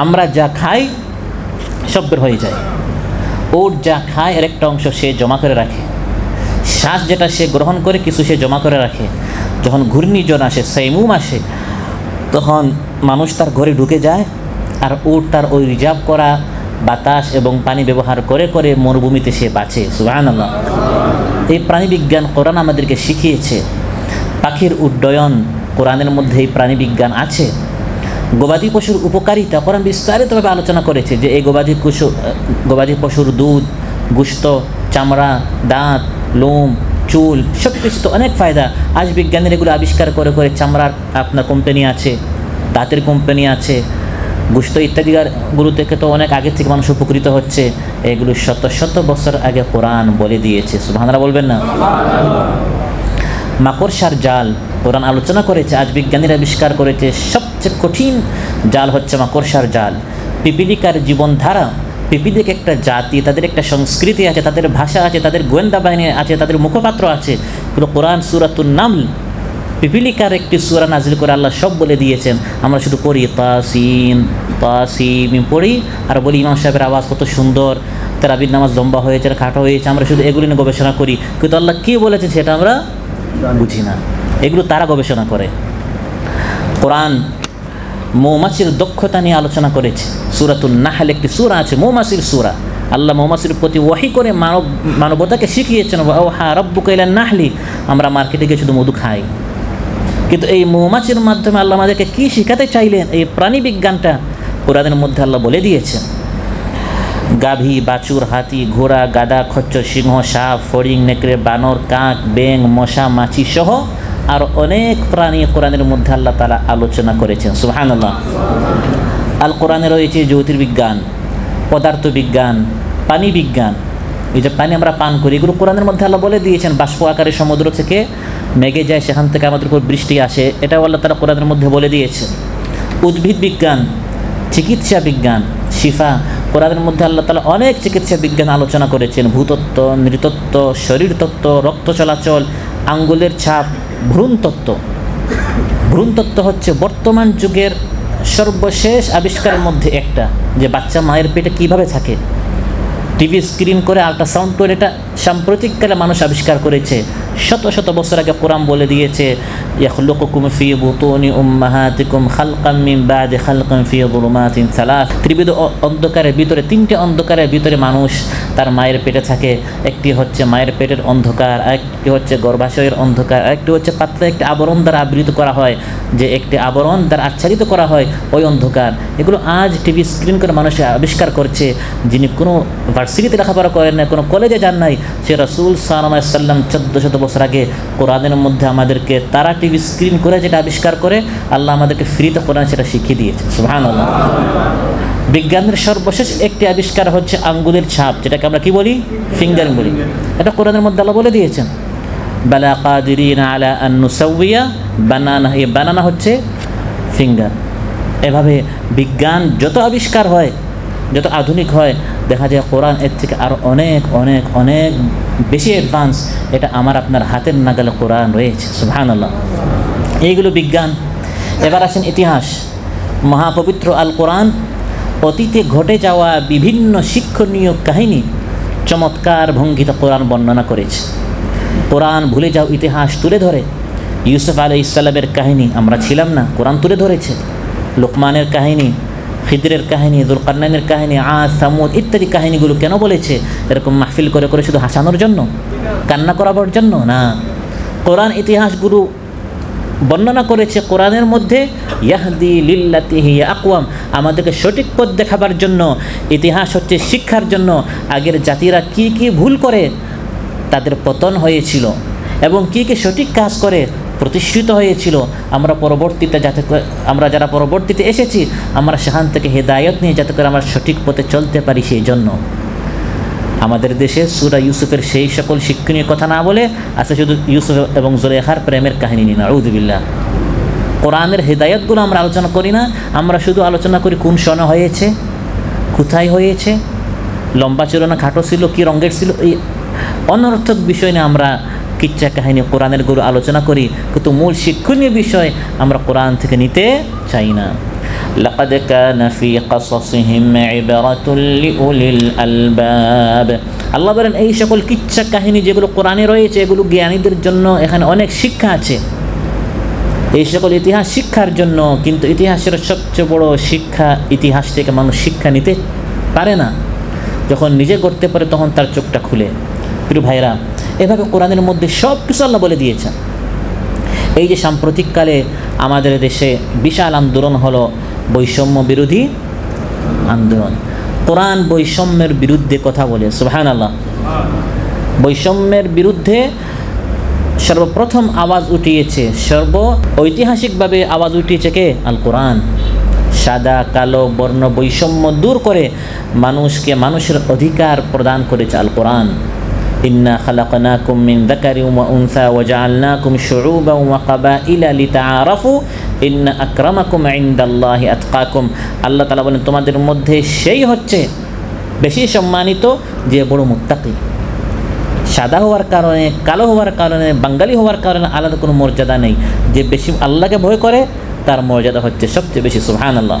আমরা যা খাই সব বের হয়ে যায়। উট যা খায় এর একটা অংশ সে জমা করে রাখে। শ্বাস যেটা সে গ্রহণ করে কিছু সে জমা করে রাখে। যখন ঘূর্ণিঝড় আসে, সাইমুম আসে, তখন মানুষ তার ঘরে ঢুকে যায় আর উট তার ওই রিজার্ভ করা বাতাস এবং পানি ব্যবহার করে করে মরুভূমিতে সে বাঁচে। সুবহানাল্লাহ। এই প্রাণী বিজ্ঞান কোরআন আমাদেরকে শিখিয়েছে। পাখির উড্ডয়ন, কোরআনের মধ্যে এই প্রাণী বিজ্ঞান আছে। গবাদি পশুর উপকারিতা কোরআন বিস্তারিতভাবে আলোচনা করেছে, যে এই গবাদি পশুর দুধ, গোশত, চামড়া, দাঁত, লোম, চুল সব কিছু তো অনেক ফায়দা। আজ বিজ্ঞানীরা এগুলো আবিষ্কার করে করে চামড়ার আপনার কোম্পানি আছে, দাঁতের কোম্পানি আছে, গোশত ইত্যাদিগুলো থেকে তো অনেক আগে থেকে মানুষ উপকৃত হচ্ছে। এগুলো শত শত বছর আগে কোরআন বলে দিয়েছে। সুবহানাল্লাহ বলবেন না? মাকড়সার জাল কোরআন আলোচনা করেছে। আজ বিজ্ঞানীরা আবিষ্কার করেছে সবচেয়ে কঠিন জাল হচ্ছে মাকড়সার জাল। পিপিলিকার জীবনধারা, পিপিলিক একটা জাতি, তাদের একটা সংস্কৃতি আছে, তাদের ভাষা আছে, তাদের গোয়েন্দা বাহিনী আছে, তাদের মুখপাত্র আছে। কিন্তু কোরআন সূরাতুন নামল, পিপিলিকার একটি সূরা নাজিল করে আল্লাহ সব বলে দিয়েছেন। আমরা শুধু পড়ি তাসিন তাসিম পড়ি আর বলি ইমাম সাহেবের আওয়াজ কত সুন্দর, তারাবির নামাজ লম্বা হয়েছে, খাটো হয়েছে, আমরা শুধু এগুলি নিয়ে গবেষণা করি। কিন্তু আল্লাহ কী বলেছে সেটা আমরা বুঝি না। এগুলো তারা গবেষণা করে। কোরআন মৌমাছির দক্ষতা নিয়ে আলোচনা করেছে। সূরাতুন নাহল একটি সূরা আছে মৌমাছির সূরা। আল্লাহ মৌমাছির প্রতি ওয়াহি করে মানবতাকে শিখিয়েছেন, ওয়াহা রাব্বুকা ইলান নাহলি, আমরা মার্কেটে গিয়ে শুধু মধু খাই। কিন্তু এই মৌমাছির মাধ্যমে আল্লাহ আমাদেরকে কী শেখাতে চাইলেন, এই প্রাণী বিজ্ঞানটা কোরআনের মধ্যে আল্লাহ বলে দিয়েছেন। গাভী, বাছুর, হাতি, ঘোড়া, গাধা, খচ্চর, সিংহ, সাপ, ফড়িং, নেকড়ে, বানর, কাক, ব্যাঙ, মশা, মাছি সহ আর অনেক প্রাণী কোরআনের মধ্যে আল্লাহ তাআলা আলোচনা করেছেন। সুবহানাল্লাহ। আল কোরআনে রয়েছে জ্যোতির্বিজ্ঞান, পদার্থবিজ্ঞান, পানি বিজ্ঞান। এই যে পানি আমরা পান করি, এগুলো কোরআনের মধ্যে আল্লাহ বলে দিয়েছেন। বাষ্প আকারে সমুদ্র থেকে মেঘে যায়, সেখান থেকে আমাদের উপর বৃষ্টি আসে, এটাও আল্লাহ তাআলা কোরআনের মধ্যে বলে দিয়েছেন। উদ্ভিদ বিজ্ঞান, চিকিৎসা বিজ্ঞান, শিফা, কোরআনের মধ্যে আল্লাহ তাআলা অনেক চিকিৎসা বিজ্ঞান আলোচনা করেছেন। ভূতত্ত্ব, নৃতত্ত্ব, শরীরতত্ত্ব, রক্ত চলাচল, আঙ্গুলের ছাপ, ভ্রূণতত্ত্ব। ভ্রূণতত্ত্ব হচ্ছে বর্তমান যুগের সর্বশেষ আবিষ্কারের মধ্যে একটা, যে বাচ্চা মায়ের পেটে কীভাবে থাকে। টিভি স্ক্রিন করে আল্ট্রাসাউন্ড করে এটা সাম্প্রতিককালে মানুষ আবিষ্কার করেছে। শত শত বছর আগে কোরআন বলে দিয়েছে, ইয়াখলুকুকুম ফি বুতুনি উম্মাহাতিকুম খালকাম মিন বাদি খালকাম ফি যুলুমাতিন সালাস। ত্রিবিধ অন্ধকারের ভিতরে, তিনটে অন্ধকারের ভিতরে মানুষ তার মায়ের পেটে থাকে। একটি হচ্ছে মায়ের পেটের অন্ধকার, আরেকটি হচ্ছে গর্ভাশয়ের অন্ধকার, আরেকটি হচ্ছে পাতলা একটি আবরণ দ্বারা আবৃত করা হয়, যে একটি আবরণ দ্বারা আচ্ছাদিত করা হয় ওই অন্ধকার। এগুলো আজ টিভি স্ক্রিন করে মানুষ আবিষ্কার করছে। যিনি কোনো ভার্সিটিতে লেখাপড়া করেন না, কোনো কলেজে যান নাই, সে রাসূল সাল্লাল্লাহু আলাইহি ওয়াসাল্লাম 1400 বছর আগে কোরআনের মধ্যে আমাদেরকে তারা টিভি স্ক্রিন করে যেটা আবিষ্কার করে আল্লাহ আমাদেরকে ফ্রিতে কোরআন সেটা শিখিয়ে দিয়েছে। সুবহানাল্লাহ। বিজ্ঞানের সর্বশেষ একটি আবিষ্কার হচ্ছে আঙ্গুলের ছাপ, যেটাকে আমরা কি বলি, ফিঙ্গারিং বলি। এটা কোরআনের মধ্যে আল্লাহ বলে দিয়েছেন, বালা কাদিরিনা আলা আন নুসাউইয়া বানানা। এই বানানা হচ্ছে ফিঙ্গার। এভাবে বিজ্ঞান যত আবিষ্কার হয়, যত আধুনিক হয়, দেখা যায় কোরআন এর থেকে আরও অনেক অনেক অনেক বেশি অ্যাডভান্স। এটা আমার আপনার হাতের নাগালে কোরআন রয়েছে। সুবহানাল্লাহ। এইগুলো বিজ্ঞান। এবার আসেন ইতিহাস। মহাপবিত্র আল কোরআন অতীতে ঘটে যাওয়া বিভিন্ন শিক্ষণীয় কাহিনী চমৎকার ভঙ্গিতে কোরআন বর্ণনা করেছে। কোরআন ভুলে যাও ইতিহাস তুলে ধরে। ইউসুফ আলাইহিস সালামের কাহিনী আমরা ছিলাম না, কোরআন তুলে ধরেছে। লোকমানের কাহিনী, খিদরের কাহিনী, যুলকারনাইনের কাহিনী, আদ, সামুদ ইত্যাদি কাহিনীগুলো কেন বলেছে? এরকম মাহফিল করে করে শুধু হাসানোর জন্য, কান্না করাবার জন্য না। কোরআন ইতিহাসগুলো বর্ণনা করেছে কোরআনের মধ্যে, ইয়াহদি লিল্লাতি হিয়া আকওয়াম, আমাদেরকে সঠিক পথ দেখাবার জন্য। ইতিহাস হচ্ছে শিক্ষার জন্য। আগের জাতিরা কি কি ভুল করে তাদের পতন হয়েছিল এবং কি কি সঠিক কাজ করে প্রতিষ্ঠিত হয়েছিল। আমরা যারা পরবর্তীতে এসেছি, আমরা সেখান থেকে হেদায়েত নিয়ে যাতে করে আমরা সঠিক পথে চলতে পারি। সেই জন্য আমাদের দেশে সূরা ইউসুফের সেই সকল শিক্ষণীয় কথা না বলে আছে শুধু ইউসুফ এবং জুলেখার প্রেমের কাহিনী নিয়ে। নাউযুবিল্লাহ। কোরআনের হেদায়েতগুলো আমরা আলোচনা করি না, আমরা শুধু আলোচনা করি কোন সনে হয়েছে, কোথায় হয়েছে, লম্বা ছিল না খাটো ছিল, কী রঙের ছিল। এই অনর্থক বিষয় নিয়ে আমরা কিচ্ছা কাহিনী কোরআনের গুলো আলোচনা করি, কিন্তু মূল শিক্ষণীয় বিষয় আমরা কোরআন থেকে নিতে চাই না। লাকাদ কানা ফি কাসাসিহিম ইবরাতুল লিউলিল আলবাব। আল্লাহ বলেন এই সকল কিচ্ছা কাহিনী যেগুলো কোরআনে রয়েছে এগুলো জ্ঞানীদের জন্য, এখানে অনেক শিক্ষা আছে। এই সকল ইতিহাস শিক্ষার জন্য, কিন্তু ইতিহাসের সবচেয়ে বড় শিক্ষা, ইতিহাস থেকে মানুষ শিক্ষা নিতে পারে না। যখন নিজে করতে পারে তখন তার চোখটা খুলে। প্রিয় ভাইরা, এভাবে কোরআনের মধ্যে সব কিছু আল্লাহ বলে দিয়েছেন। এই যে সাম্প্রতিককালে আমাদের দেশে বিশাল আন্দোলন হলো, বৈষম্য বিরোধী আন্দোলন। কোরআন বৈষম্যের বিরুদ্ধে কথা বলে। সুবহানাল্লাহ। বৈষম্যের বিরুদ্ধে সর্বপ্রথম আওয়াজ উঠিয়েছে, ঐতিহাসিকভাবে আওয়াজ উঠিয়েছে কে? আল কোরআন। সাদা কালো বর্ণ বৈষম্য দূর করে মানুষকে মানুষের অধিকার প্রদান করেছে আল কোরআন। ইন্না খালাকনাকুম মিন যাকারিন ওয়া উনসা ওয়া জাআলনাকুম শুউবান ওয়া কাবাইলা লিতাআরাফু ইন্না আকরামাকুম ইনদাল্লাহি আতকাকুম। আল্লাহ তাআলা বলেন তোমাদের মধ্যে সেই হচ্ছে বেশি সম্মানিত যে বড় মুত্তাকি। সাদা হওয়ার কারণে, কালো হওয়ার কারণে, বাঙালি হওয়ার কারণে আলাদা কোনো মর্যাদা নেই। যে বেশি আল্লাহকে ভয় করে তার মর্যাদা হচ্ছে সবচেয়ে বেশি। সুবহানাল্লাহ।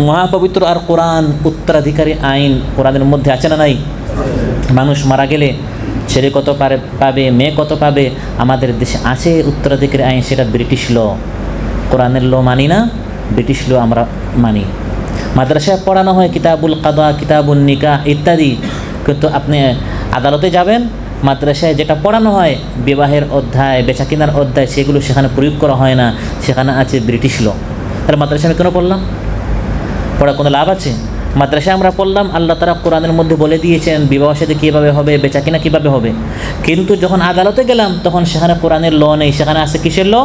মহাপবিত্র আর কোরআন উত্তরাধিকারী আইন কোরআনের মধ্যে আছে না নাই? মানুষ মারা গেলে ছেলে কত পাবে, মেয়ে কত পাবে, আমাদের দেশে আছে উত্তরাধিকারী আইন, সেটা ব্রিটিশ ল। কোরআনের ল মানি না, ব্রিটিশ ল আমরা মানি। মাদ্রাসায় পড়ানো হয় কিতাবুল কাদা, কিতাবুল নিকাহ ইত্যাদি, কিন্তু আপনি আদালতে যাবেন, মাদ্রাসায় যেটা পড়ানো হয় বিবাহের অধ্যায়, বেচাকেনার অধ্যায়, সেগুলো সেখানে প্রয়োগ করা হয় না, সেখানে আছে ব্রিটিশ ল। তাহলে মাদ্রাসায় আমি কেন পড়লাম? পড়া কোনো লাভ আছে? মাদ্রাসায় আমরা পড়লাম, আল্লাহ তাআলা কোরআনের মধ্যে বলে দিয়েছেন বিবাহ সাথে কীভাবে হবে, বেচাকেনা কীভাবে হবে, কিন্তু যখন আদালতে গেলাম তখন সেখানে কোরআনের ল নেই, সেখানে আছে কিসের ল?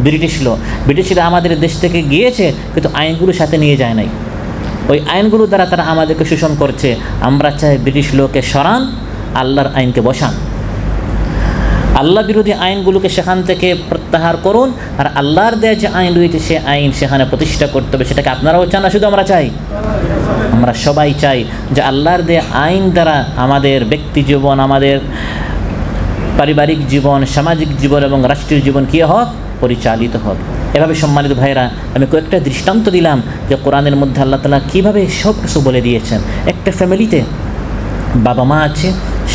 ব্রিটিশ ল। ব্রিটিশরা আমাদের দেশ থেকে গিয়েছে কিন্তু আইনগুলো সাথে নিয়ে যায় নাই, ওই আইনগুলো দ্বারা তারা আমাদেরকে শোষণ করছে। আমরা চাই ব্রিটিশ লোকে সরান, আল্লাহর আইনকে বসান, আল্লাহ বিরোধী আইনগুলোকে সেখান থেকে প্রত্যাহার করুন, আর আল্লাহর দেয়া যে আইন রয়েছে সে আইন সেখানে প্রতিষ্ঠা করতে হবে। সেটাকে আপনারাও চান না শুধু আমরা চাই? আমরা সবাই চাই যে আল্লাহর দেয়া আইন দ্বারা আমাদের ব্যক্তি জীবন, আমাদের পারিবারিক জীবন, সামাজিক জীবন এবং রাষ্ট্রীয় জীবন কী হোক? পরিচালিত হোক। এভাবে সম্মানিত ভাইরা, আমি কয়েকটা দৃষ্টান্ত দিলাম যে কোরআনের মধ্যে আল্লাহ তাআলা কীভাবে সব কিছু বলে দিয়েছেন। একটা ফ্যামিলিতে বাবা মা আছে,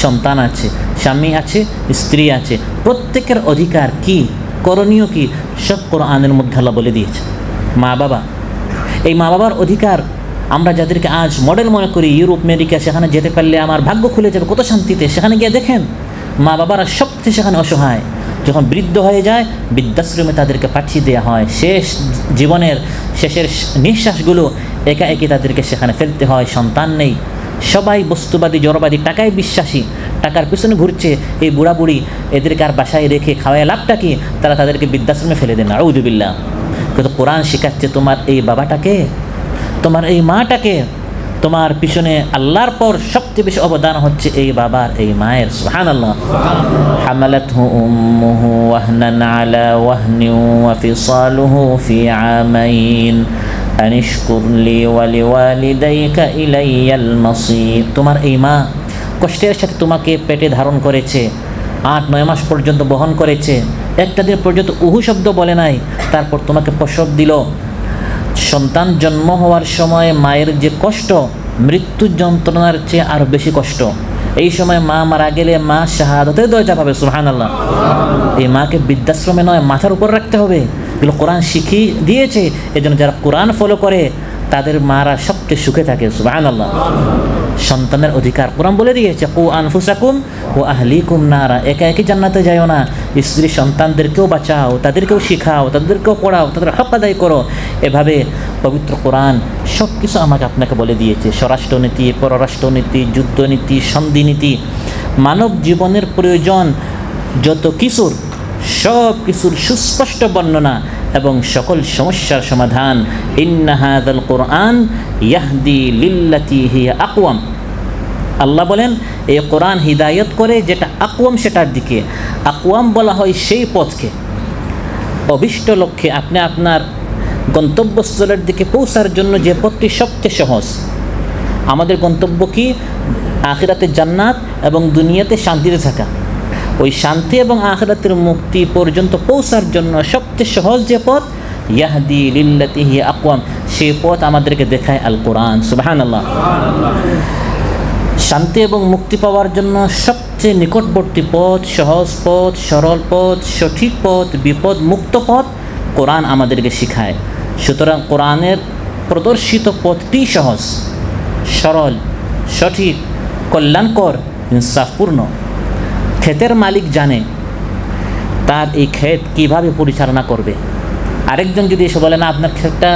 সন্তান আছে, স্বামী আছে, স্ত্রী আছে, প্রত্যেকের অধিকার কি, করণীয় কি, সব কোরআনের মধ্যে আল্লাহ বলে দিয়েছে। মা বাবা, এই মা বাবার অধিকার আমরা যাদেরকে আজ মডেল মনে করি, ইউরোপ আমেরিকা, সেখানে যেতে পারলে আমার ভাগ্য খুলে যাবে, কত শান্তিতে, সেখানে গিয়ে দেখেন মা বাবারা সবচেয়ে সেখানে অসহায়। যখন বৃদ্ধ হয়ে যায় বৃদ্ধাশ্রমে তাদেরকে পাঠিয়ে দেওয়া হয়, শেষ জীবনের শেষের নিঃশ্বাসগুলো একা একই তাদেরকে সেখানে ফেলতে হয়। সন্তান নেই, সবাই বস্তুবাদী, জড়বাদী, টাকায় বিশ্বাসী, টাকার পিছনে ঘুরছে। এই বুড়া বুড়ি এদেরকে আর বাসায় রেখে খাওয়ায় লাভটা কি? তারা তাদেরকে বৃদ্ধাশ্রমে ফেলে দেন, আউযু বিল্লাহ। কিন্তু কোরআন শেখাচ্ছে তোমার এই বাবাটাকে, তোমার এই মাটাকে, তোমার পিছনে আল্লাহর পর সবচেয়ে বেশি অবদান হচ্ছে এই বাবার, এই মায়ের। সুবহানাল্লাহ। হামালাতহু উম্মুহু ওয়াহনান আলা ওয়াহনিন ওয়া ফিসালুহু ফি আমাইন আনিশকুর লি ওয়া লিওয়ালিদাইকা ইলাইয়াল মাসির। তোমার এই মা কষ্টের সাথে তোমাকে পেটে ধারণ করেছে, 8-9 মাস পর্যন্ত বহন করেছে, একটা দিন পর্যন্ত উহু শব্দ বলে নাই, তারপর তোমাকে প্রসব দিল। সন্তান জন্ম হওয়ার সময় মায়ের যে কষ্ট, মৃত্যু যন্ত্রণার চেয়ে আরও বেশি কষ্ট। এই সময় মা মারা গেলে মা শাহাদাতের দরজা পাবে। সুবহানাল্লাহ। এই মাকে বৃদ্ধাশ্রমে নয়, মাথার উপর রাখতে হবে। এগুলো কোরআন শিখিয়ে দিয়েছে, এজন্য যারা কোরআন ফলো করে তাদের মারা সবচেয়ে সুখে থাকে। সুবহানাল্লাহ। সন্তানের অধিকার কোরআন বলে দিয়েছে, কু আনফুসাকুম ওয়া আহলিকুম নারা। একা একই জান্নাতে যাও না, স্ত্রী সন্তানদেরকেও বাঁচাও, তাদেরকেও শিখাও, তাদেরকেও পড়াও, তাদের হক আদায় করো। এভাবে পবিত্র কোরআন সব কিছু আমাকে আপনাকে বলে দিয়েছে। স্বরাষ্ট্রনীতি, পররাষ্ট্রনীতি, যুদ্ধনীতি, সন্ধিনীতি, মানব জীবনের প্রয়োজন যত কিছুর, সব কিছুর সুস্পষ্ট বর্ণনা এবং সকল সমস্যার সমাধান। ইন্না হাযাল কুরআন ইয়াহদি লিল্লাতী হিয়া আকওয়াম। আল্লাহ বলেন এই কোরআন হিদায়ত করে যেটা আকওয়াম সেটার দিকে। আকওয়াম বলা হয় সেই পথকে, অভিষ্ট লক্ষ্যে আপনি আপনার গন্তব্যস্থলের দিকে পৌঁছার জন্য যে পথটি সবচেয়ে সহজ। আমাদের গন্তব্য কি? আখিরাতে জান্নাত এবং দুনিয়াতে শান্তিতে থাকা। ওই শান্তি এবং আখিরাতের মুক্তি পর্যন্ত পৌঁছার জন্য সবচেয়ে সহজ যে পথ, ইয়াহদি লিল্লাতী হিয়া আকওয়াম, সেই পথ আমাদেরকে দেখায় আল কোরআন। সুবহানাল্লাহ। শান্তি এবং মুক্তি পাওয়ার জন্য সবচেয়ে নিকটবর্তী পথ, সহজ পথ, সরল পথ, সঠিক পথ, বিপদ মুক্ত পথ কোরআন আমাদেরকে শিখায়। সুতরাং কোরআনের প্রদর্শিত পথটি সহজ, সরল, সঠিক, কল্যাণকর, ইনসাফপূর্ণ। ক্ষেতের মালিক জানে তার এই ক্ষেত কীভাবে পরিচালনা করবে। আরেকজন যদি এসে বলে না আপনার ক্ষেতটা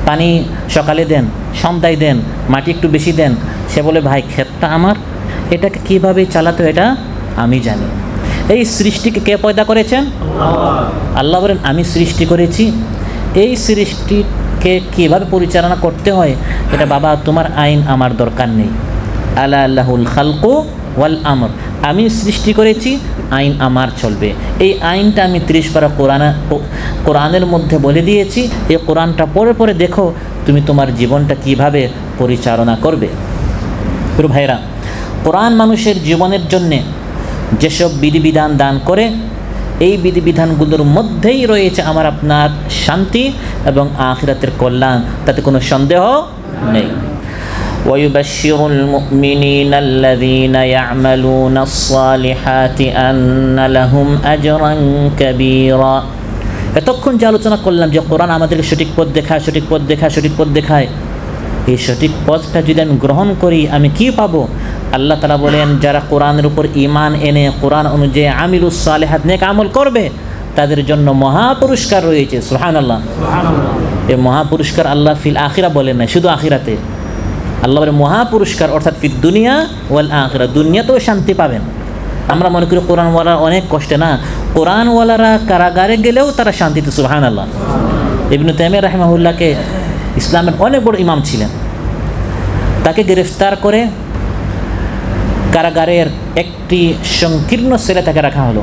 পানি সকালে দেন, সন্ধ্যায় দেন, মাটি একটু বেশি দেন, সে বলে ভাই ক্ষেতটা আমার, এটাকে কীভাবে চালাতে এটা আমি জানি। এই সৃষ্টিকে কে পয়দা করেছেন? আল্লাহ বলেন আমি সৃষ্টি করেছি। এই সৃষ্টিকে কীভাবে পরিচালনা করতে হয় এটা বাবা তোমার আইন আমার দরকার নেই। আলা আল্লাহুল খালকু ওয়াল আমর। আমি সৃষ্টি করেছি, আইন আমার চলবে। এই আইনটা আমি 30 পারা কোরআনের মধ্যে বলে দিয়েছি। এই কোরআনটা পড়ে পড়ে দেখো তুমি তোমার জীবনটা কিভাবে পরিচালনা করবে। প্রিয় ভাইরা, কোরআন মানুষের জীবনের জন্যে যেসব বিধিবিধান দান করে, এই বিধিবিধানগুলোর মধ্যেই রয়েছে আমার আপনার শান্তি এবং আখিরাতের কল্যাণ, তাতে কোনো সন্দেহ নেই। ويبشر المؤمنين الذين يعملون الصالحات أن لهم أجرا كبيرا। এতক্ষণ যে আলোচনা করলাম যে কোরআন আমাদেরকে সঠিক পথ দেখায়, সঠিক পথ দেখায়, সঠিক পথ দেখায়, এই সঠিক পথটা যদি আমি গ্রহণ করি আমি কি পাবো? আল্লাহ তাআলা বলেন, যারা কোরআনের উপর ঈমান এনে কোরআন অনুযায়ী আমিলুস সালিহাত নেক আমল করবে তাদের জন্য মহা পুরস্কার রয়েছে। সুবহানাল্লাহ। এই মহা পুরস্কার আল্লাহ ফিল আখিরা বলেন না, শুধু আখিরাতে। আল্লাহ বলে মহা পুরস্কার, অর্থাৎ ফিদ দুনিয়া ওয়াল আখিরা, দুনিয়াতেও শান্তি পাবেন। আমরা মনে করি কোরআনওয়ালা অনেক কষ্টে, না, কোরআনওয়ালারা কারাগারে গেলেও তারা শান্তিতে। সুবহানাল্লাহ। ইবনে তাইমিয়া রাহিমাহুল্লাহকে ইসলামের অনেক বড় ইমাম ছিলেন, তাকে গ্রেফতার করে কারাগারের একটি সংকীর্ণ সেলে তাকে রাখা হলো।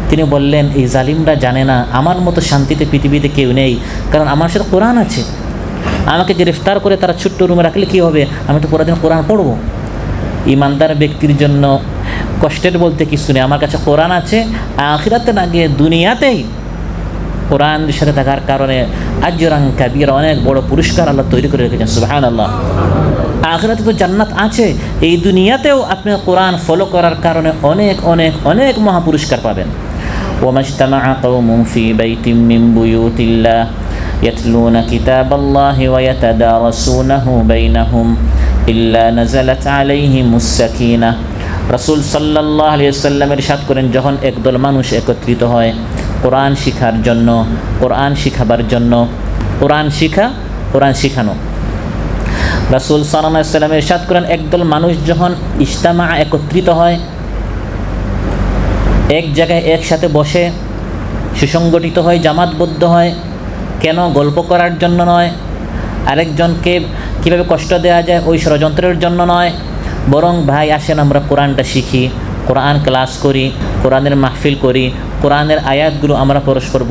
তিনি বললেন, এই জালিমরা জানে না আমার মতো শান্তিতে পৃথিবীতে কেউ নেই, কারণ আমার সাথে কোরআন আছে। আমাকে গ্রেফতার করে তারা ছোট্ট রুমে রাখলে কী হবে? আমি তো পুরো দিন কোরআন পড়ব। ইমানদার ব্যক্তির জন্য কষ্টের বলতে কিছু নেই, আমার কাছে কোরআন আছে। আখিরাতে না গিয়ে দুনিয়াতেই কোরআনের সাথে থাকার কারণে আজরান কাবীরা, অনেক বড় পুরস্কার আল্লাহ তৈরি করে রেখেছেন। সুবহানাল্লাহ। আখিরাতে তো জান্নাত আছে, এই দুনিয়াতেও আপনি কোরআন ফলো করার কারণে অনেক অনেক অনেক মহা পুরস্কার পাবেন। ওয়ামাজতামাআ কওমুন ফি বাইতিন মিন বুয়ুতিল্লাহ ইয়াতলুনা কিতাবাল্লাহি ওয়া ইয়াতাদারাসুনাহু বাইনাহুম ইল্লা নাযালাত আলাইহিমুস সাকিনাহ। রাসূল সাল্লাল্লাহু আলাইহি ওয়াসাল্লাম ইরশাদ করেন, যখন একদল মানুষ একত্রিত হয় কোরআন শিখার জন্য, কোরআন শিখাবার জন্য, কোরআন শিখা, কোরআন শিখানো, রাসূল সাল্লাল্লাহু আলাইহি ওয়াসাল্লাম ইরশাদ করেন, একদল মানুষ যখন ইজতামা একত্রিত হয়, এক জায়গায় একসাথে বসে সুসংগঠিত হয়, জামাতবদ্ধ হয়, কেন? গল্প করার জন্য নয়, আরেকজনকে কীভাবে কষ্ট দেওয়া যায় ওই ষড়যন্ত্রের জন্য নয়, বরং ভাই আসেন আমরা কোরআনটা শিখি, কোরআন ক্লাস করি, কোরআনের মাহফিল করি, কোরআনের আয়াতগুলো আমরা পরস্পর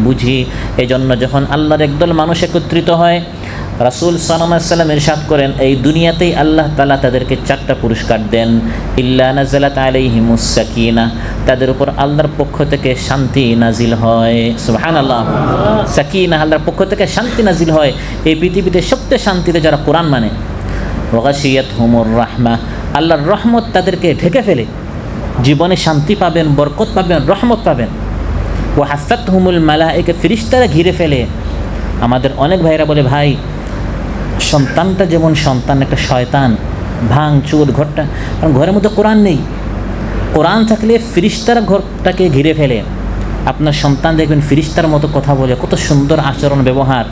বুঝি। এই জন্য যখন আল্লাহর একদল মানুষ একত্রিত হয়, রাসূল সাল্লাল্লাহু আলাইহি ওয়াসাল্লাম ইরশাদ করেন, এই দুনিয়াতেই আল্লাহ তাআলা তাদেরকে 4টা পুরস্কার দেন। ইল্লা নাযালাত আলাইহিমুস সাকিনাহ, তাদের উপর আল্লাহর পক্ষ থেকে শান্তি নাজিল হয়। সুবহানাল্লাহ। সাকিনাহ, আল্লাহর পক্ষ থেকে শান্তি নাজিল হয়। এই পৃথিবীতে সবচেয়ে শান্তিতে যারা কোরআন মানে। ওয়াগাশিয়াতহুমুর রাহমাহ, আল্লাহর রহমত তাদেরকে ঢেকে ফেলে, জীবনে শান্তি পাবেন, বরকত পাবেন, রহমত পাবেন। ওয়াহাফাতহুমুল মালায়েকা, ফেরেশতারা ঘিরে ফেলে। আমাদের অনেক ভাইরা বলে, ভাই সন্তানটা যেমন সন্তান একটা শয়তান, ভাঙচুর ঘরটা, কারণ ঘরের মধ্যে কোরআন নেই। কোরআন থাকলে ফেরেশতারা ঘরটাকে ঘিরে ফেলে। আপনার সন্তান দেখবেন ফেরেশতার মতো কথা বলে, কত সুন্দর আচরণ ব্যবহার।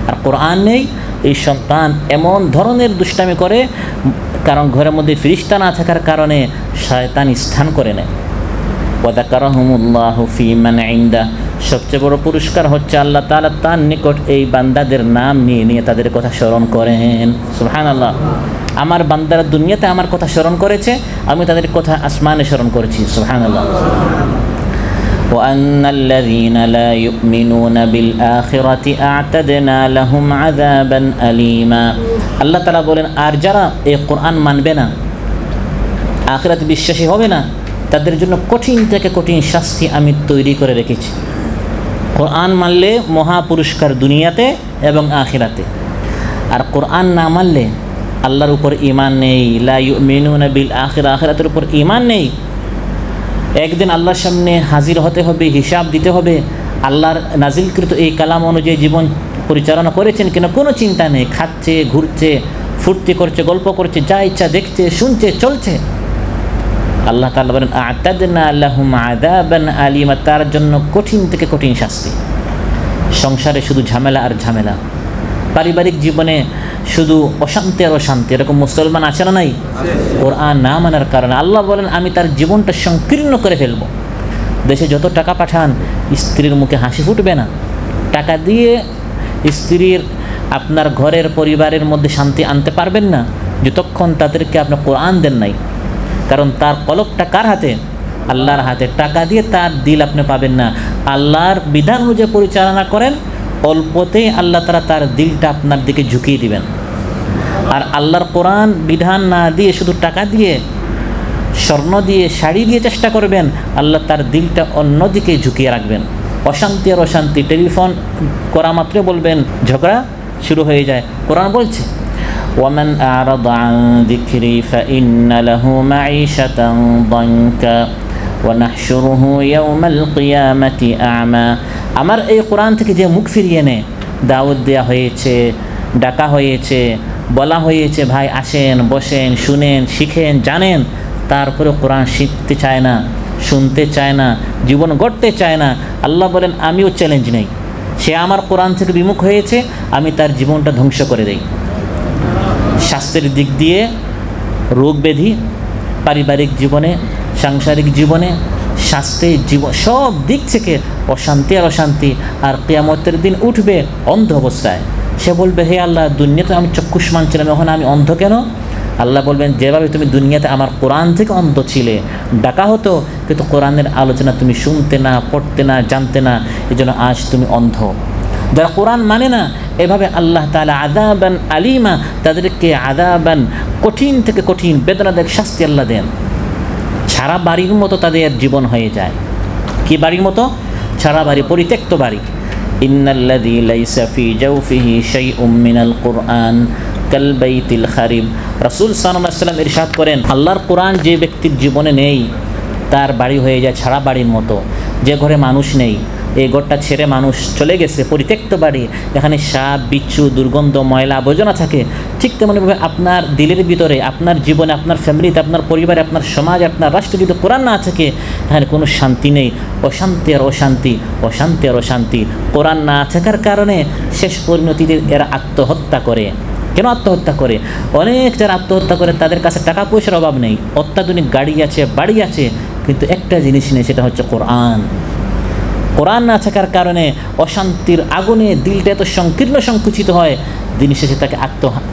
আর কোরআন নেই, এই সন্তান এমন ধরনের দুষ্টামি করে, কারণ ঘরের মধ্যে ফেরেশতা না থাকার কারণে শয়তান স্থান করে নেয়। ওয়াযাকারাহুমুল্লাহু ফী মান ইনদাহ, সবচেয়ে বড় পুরস্কার হচ্ছে আল্লাহ তাআলা তার নিকট এই বান্দাদের নাম নিয়ে নিয়ে তাদের কথা স্মরণ করেন। সুবহানাল্লাহ। আমার বান্দারা দুনিয়াতে আমার কথা স্মরণ করেছে, আমি তাদের কথা আসমানে স্মরণ করেছি। সুবহানাল্লাহ। وأن الذين لا يؤمنون بالآخرة أعتدنا لهم عذابا أليما। আল্লাহ তাআলা বলেন, আর যারা এই কোরআন মানবে না, আখিরাতে বিশ্বাসী হবে না, তাদের জন্য কঠিন থেকে কঠিন শাস্তি আমি তৈরি করে রেখেছি। কোরআন মানলে মহা পুরস্কার দুনিয়াতে এবং আখিরাতে, আর কোরআন না মানলে, আল্লাহর উপর ঈমান নেই, লা ইউমিনুনা বিল আখিরা, আখিরাতের উপর ঈমান নেই, একদিন আল্লাহর সামনে হাজির হতে হবে, হিসাব দিতে হবে। আল্লাহর নাজিলকৃত এই কালাম অনুযায়ী জীবন পরিচালনা করেছেন কিনা কোনো চিন্তা নেই, খাচ্ছে, ঘুরছে, ফুর্তি করছে, গল্প করছে, যা ইচ্ছা দেখছে, শুনছে, চলছে। আল্লাহ তাআলা বলেন, আ'তাদনা লাহুম আযাবান আলিমা, তার জন্য কঠিন থেকে কঠিন শাস্তি। সংসারে শুধু ঝামেলা আর ঝামেলা, পারিবারিক জীবনে শুধু অশান্তি আর অশান্তি, এরকম মুসলমান আছে না নাই? কোরআন না মানার কারণে আল্লাহ বলেন, আমি তার জীবনটা সংকীর্ণ করে ফেলব। দেশে যত টাকা পাঠান, স্ত্রীর মুখে হাসি ফুটবে না। টাকা দিয়ে স্ত্রীর আপনার ঘরের পরিবারের মধ্যে শান্তি আনতে পারবেন না যতক্ষণ তাদেরকে আপনি কোরআন দেন নাই। কারণ তার কলবটা কার হাতে? আল্লাহর হাতে। টাকা দিয়ে তার দিল আপনি পাবেন না। আল্লাহর বিধান অনুযায়ী পরিচালনা করেন, অল্পতেই আল্লাহ তাআলা তার দিলটা আপনার দিকে ঝুঁকিয়ে দিবেন। আর আল্লাহর কোরআন বিধান না দিয়ে শুধু টাকা দিয়ে, স্বর্ণ দিয়ে, শাড়ি দিয়ে চেষ্টা করবেন, আল্লাহ তার দিলটা অন্যদিকে ঝুঁকিয়ে রাখবেন। অশান্তি আর অশান্তি, টেলিফোন করা মাত্র বলবেন ঝগড়া শুরু হয়ে যায়। কোরআন বলছে, ওয়ামান আ'রাদা আন যিকরি ফাইন্না লাহু মাঈশাতান দানকা ওয়া নাহশুরুহু ইয়াওমাল কিয়ামাতি আ'মা। আমার এই কোরআন থেকে যে মুখ ফিরিয়ে নেয়, দাওয়াত দেওয়া হয়েছে, ডাকা হয়েছে, বলা হয়েছে ভাই আসেন, বসেন, শুনেন, শিখেন, জানেন, তারপরে কোরআন শিখতে চায় না, শুনতে চায় না, জীবন গড়তে চায় না, আল্লাহ বলেন আমিও চ্যালেঞ্জ নেই। সে আমার কোরআন থেকে বিমুখ হয়েছে, আমি তার জীবনটা ধ্বংস করে দেই। স্বাস্থ্যের দিক দিয়ে রোগ ব্যাধি, পারিবারিক জীবনে, সাংসারিক জীবনে, স্বাস্থ্যে, জীবন, সব দিক থেকে অশান্তি আর অশান্তি। আর কিয়ামতের দিন উঠবে অন্ধ অবস্থায়। সে বলবে হে আল্লাহ, দুনিয়াতে আমি চক্ষুষ্মান ছিলাম, এখন আমি অন্ধ কেন? আল্লাহ বলবেন যেভাবে তুমি দুনিয়াতে আমার কোরআন থেকে অন্ধ ছিলে, ডাকা হতো কিন্তু কোরআনের আলোচনা তুমি শুনতে না, পড়তে না, জানতে না, এই জন্য আজ তুমি অন্ধ। যারা কোরআন মানে না, এভাবে আল্লাহ তাআলা আযাবান আলিমা, তাদেরকে আযাবান কঠিন থেকে কঠিন বেদনাদায়ক শাস্তি আল্লাহ দেন। সারা বাড়ির মতো তাদের জীবন হয়ে যায়। কি বাড়ির মতো? সারা বাড়ি, পরিত্যক্ত বাড়ি। ইন্নাল্লাযী লাইসা ফী জাওফিহি শাইউম মিনাল কুরআন কাল বাইতিল খারিব। রাসূল সাল্লাল্লাহু আলাইহি ওয়াসাল্লাম ইরশাদ করেন, আল্লাহর কোরআন যে ব্যক্তির জীবনে নেই, তার বাড়ি হয়ে যায় ছাড়া বাড়ির মতো। যে ঘরে মানুষ নেই, এই ঘরটা ছেড়ে মানুষ চলে গেছে, পরিত্যক্ত বাড়ি, এখানে সাপ, বিচ্ছু, দুর্গন্ধ, ময়লা, আবর্জনা থাকে। ঠিক তেমনভাবে আপনার দিলের ভিতরে, আপনার জীবনে, আপনার ফ্যামিলিতে, আপনার পরিবারে, আপনার সমাজে, আপনার রাষ্ট্রে যদি কোরআন না থাকে, এখানে কোনো শান্তি নেই। অশান্তি আর অশান্তি, অশান্তি আর অশান্তি। কোরআন না থাকার কারণে শেষ পরিণতিতে এরা আত্মহত্যা করে। কেন আত্মহত্যা করে? অনেক যারা আত্মহত্যা করে তাদের কাছে টাকা পয়সার অভাব নেই, অত্যাধুনিক গাড়ি আছে, বাড়ি আছে, কিন্তু একটা জিনিস নেই, সেটা হচ্ছে কোরআন। কোরআন না থাকার কারণে অশান্তির আগুনে দিলটা এত সংকীর্ণ সংকুচিত হয়, দিন শেষে তাকে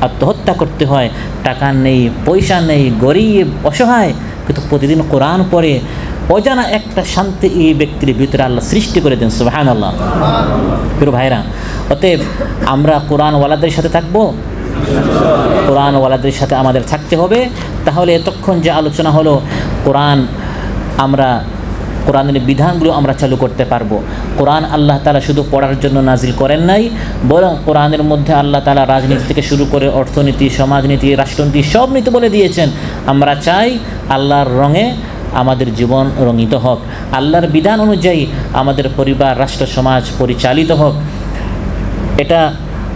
আত্মহত্যা করতে হয়। টাকা নেই, পয়সা নেই, গরিব, অসহায়, কিন্তু প্রতিদিন কোরআন পড়ে অজানা একটা শান্তি এই ব্যক্তির ভিতরে আল্লাহ সৃষ্টি করে দেন। সুবহানাল্লাহ। প্রিয় ভাইরা, অতএব আমরা কোরআনওয়ালাদের সাথে থাকবো, কোরআনওয়ালাদের সাথে আমাদের থাকতে হবে। তাহলে এতক্ষণ যে আলোচনা হলো, কোরআনের বিধানগুলো আমরা চালু করতে পারবো। কোরআন আল্লাহ তাআলা শুধু পড়ার জন্য নাজিল করেন নাই, বরং কোরআনের মধ্যে আল্লাহ তাআলা রাজনীতি থেকে শুরু করে অর্থনীতি, সমাজনীতি, রাষ্ট্রনীতি সব নীতি বলে দিয়েছেন। আমরা চাই আল্লাহর রঙে আমাদের জীবন রঙিত হোক, আল্লাহর বিধান অনুযায়ী আমাদের পরিবার, রাষ্ট্র, সমাজ পরিচালিত হোক। এটা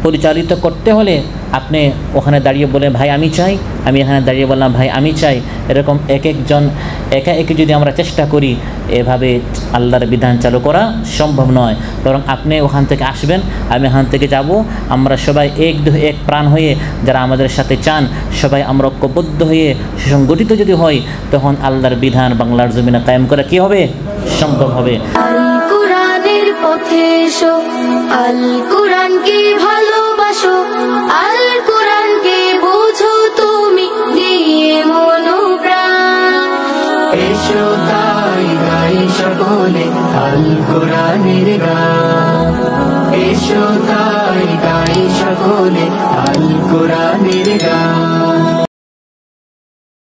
পরিচালিত করতে হলে আপনি ওখানে দাঁড়িয়ে বলে ভাই আমি চাই, আমি এখানে দাঁড়িয়ে বললাম ভাই আমি চাই, এরকম এক একজন একা একে যদি আমরা চেষ্টা করি, এভাবে আল্লাহর বিধান চালু করা সম্ভব নয়। বরং আপনি ওখান থেকে আসবেন, আমি এখান থেকে যাব, আমরা সবাই এক প্রাণ হয়ে যারা আমাদের সাথে চান, সবাই আমরা ঐক্যবদ্ধ হয়ে সুসংগঠিত যদি হই, তখন আল্লাহর বিধান বাংলার জমিনে কায়েম করা কি হবে? সম্ভব হবে। আল কোরআনের পথে এসো, আল কোরআনকে ভালোবাসো, আল কোরআনকে বুঝো তুমি দিয়ে মনোপ্রাণ। এসো তাই গাই সকলে আল কোরআনের গান, এসো তাই গাই সকলে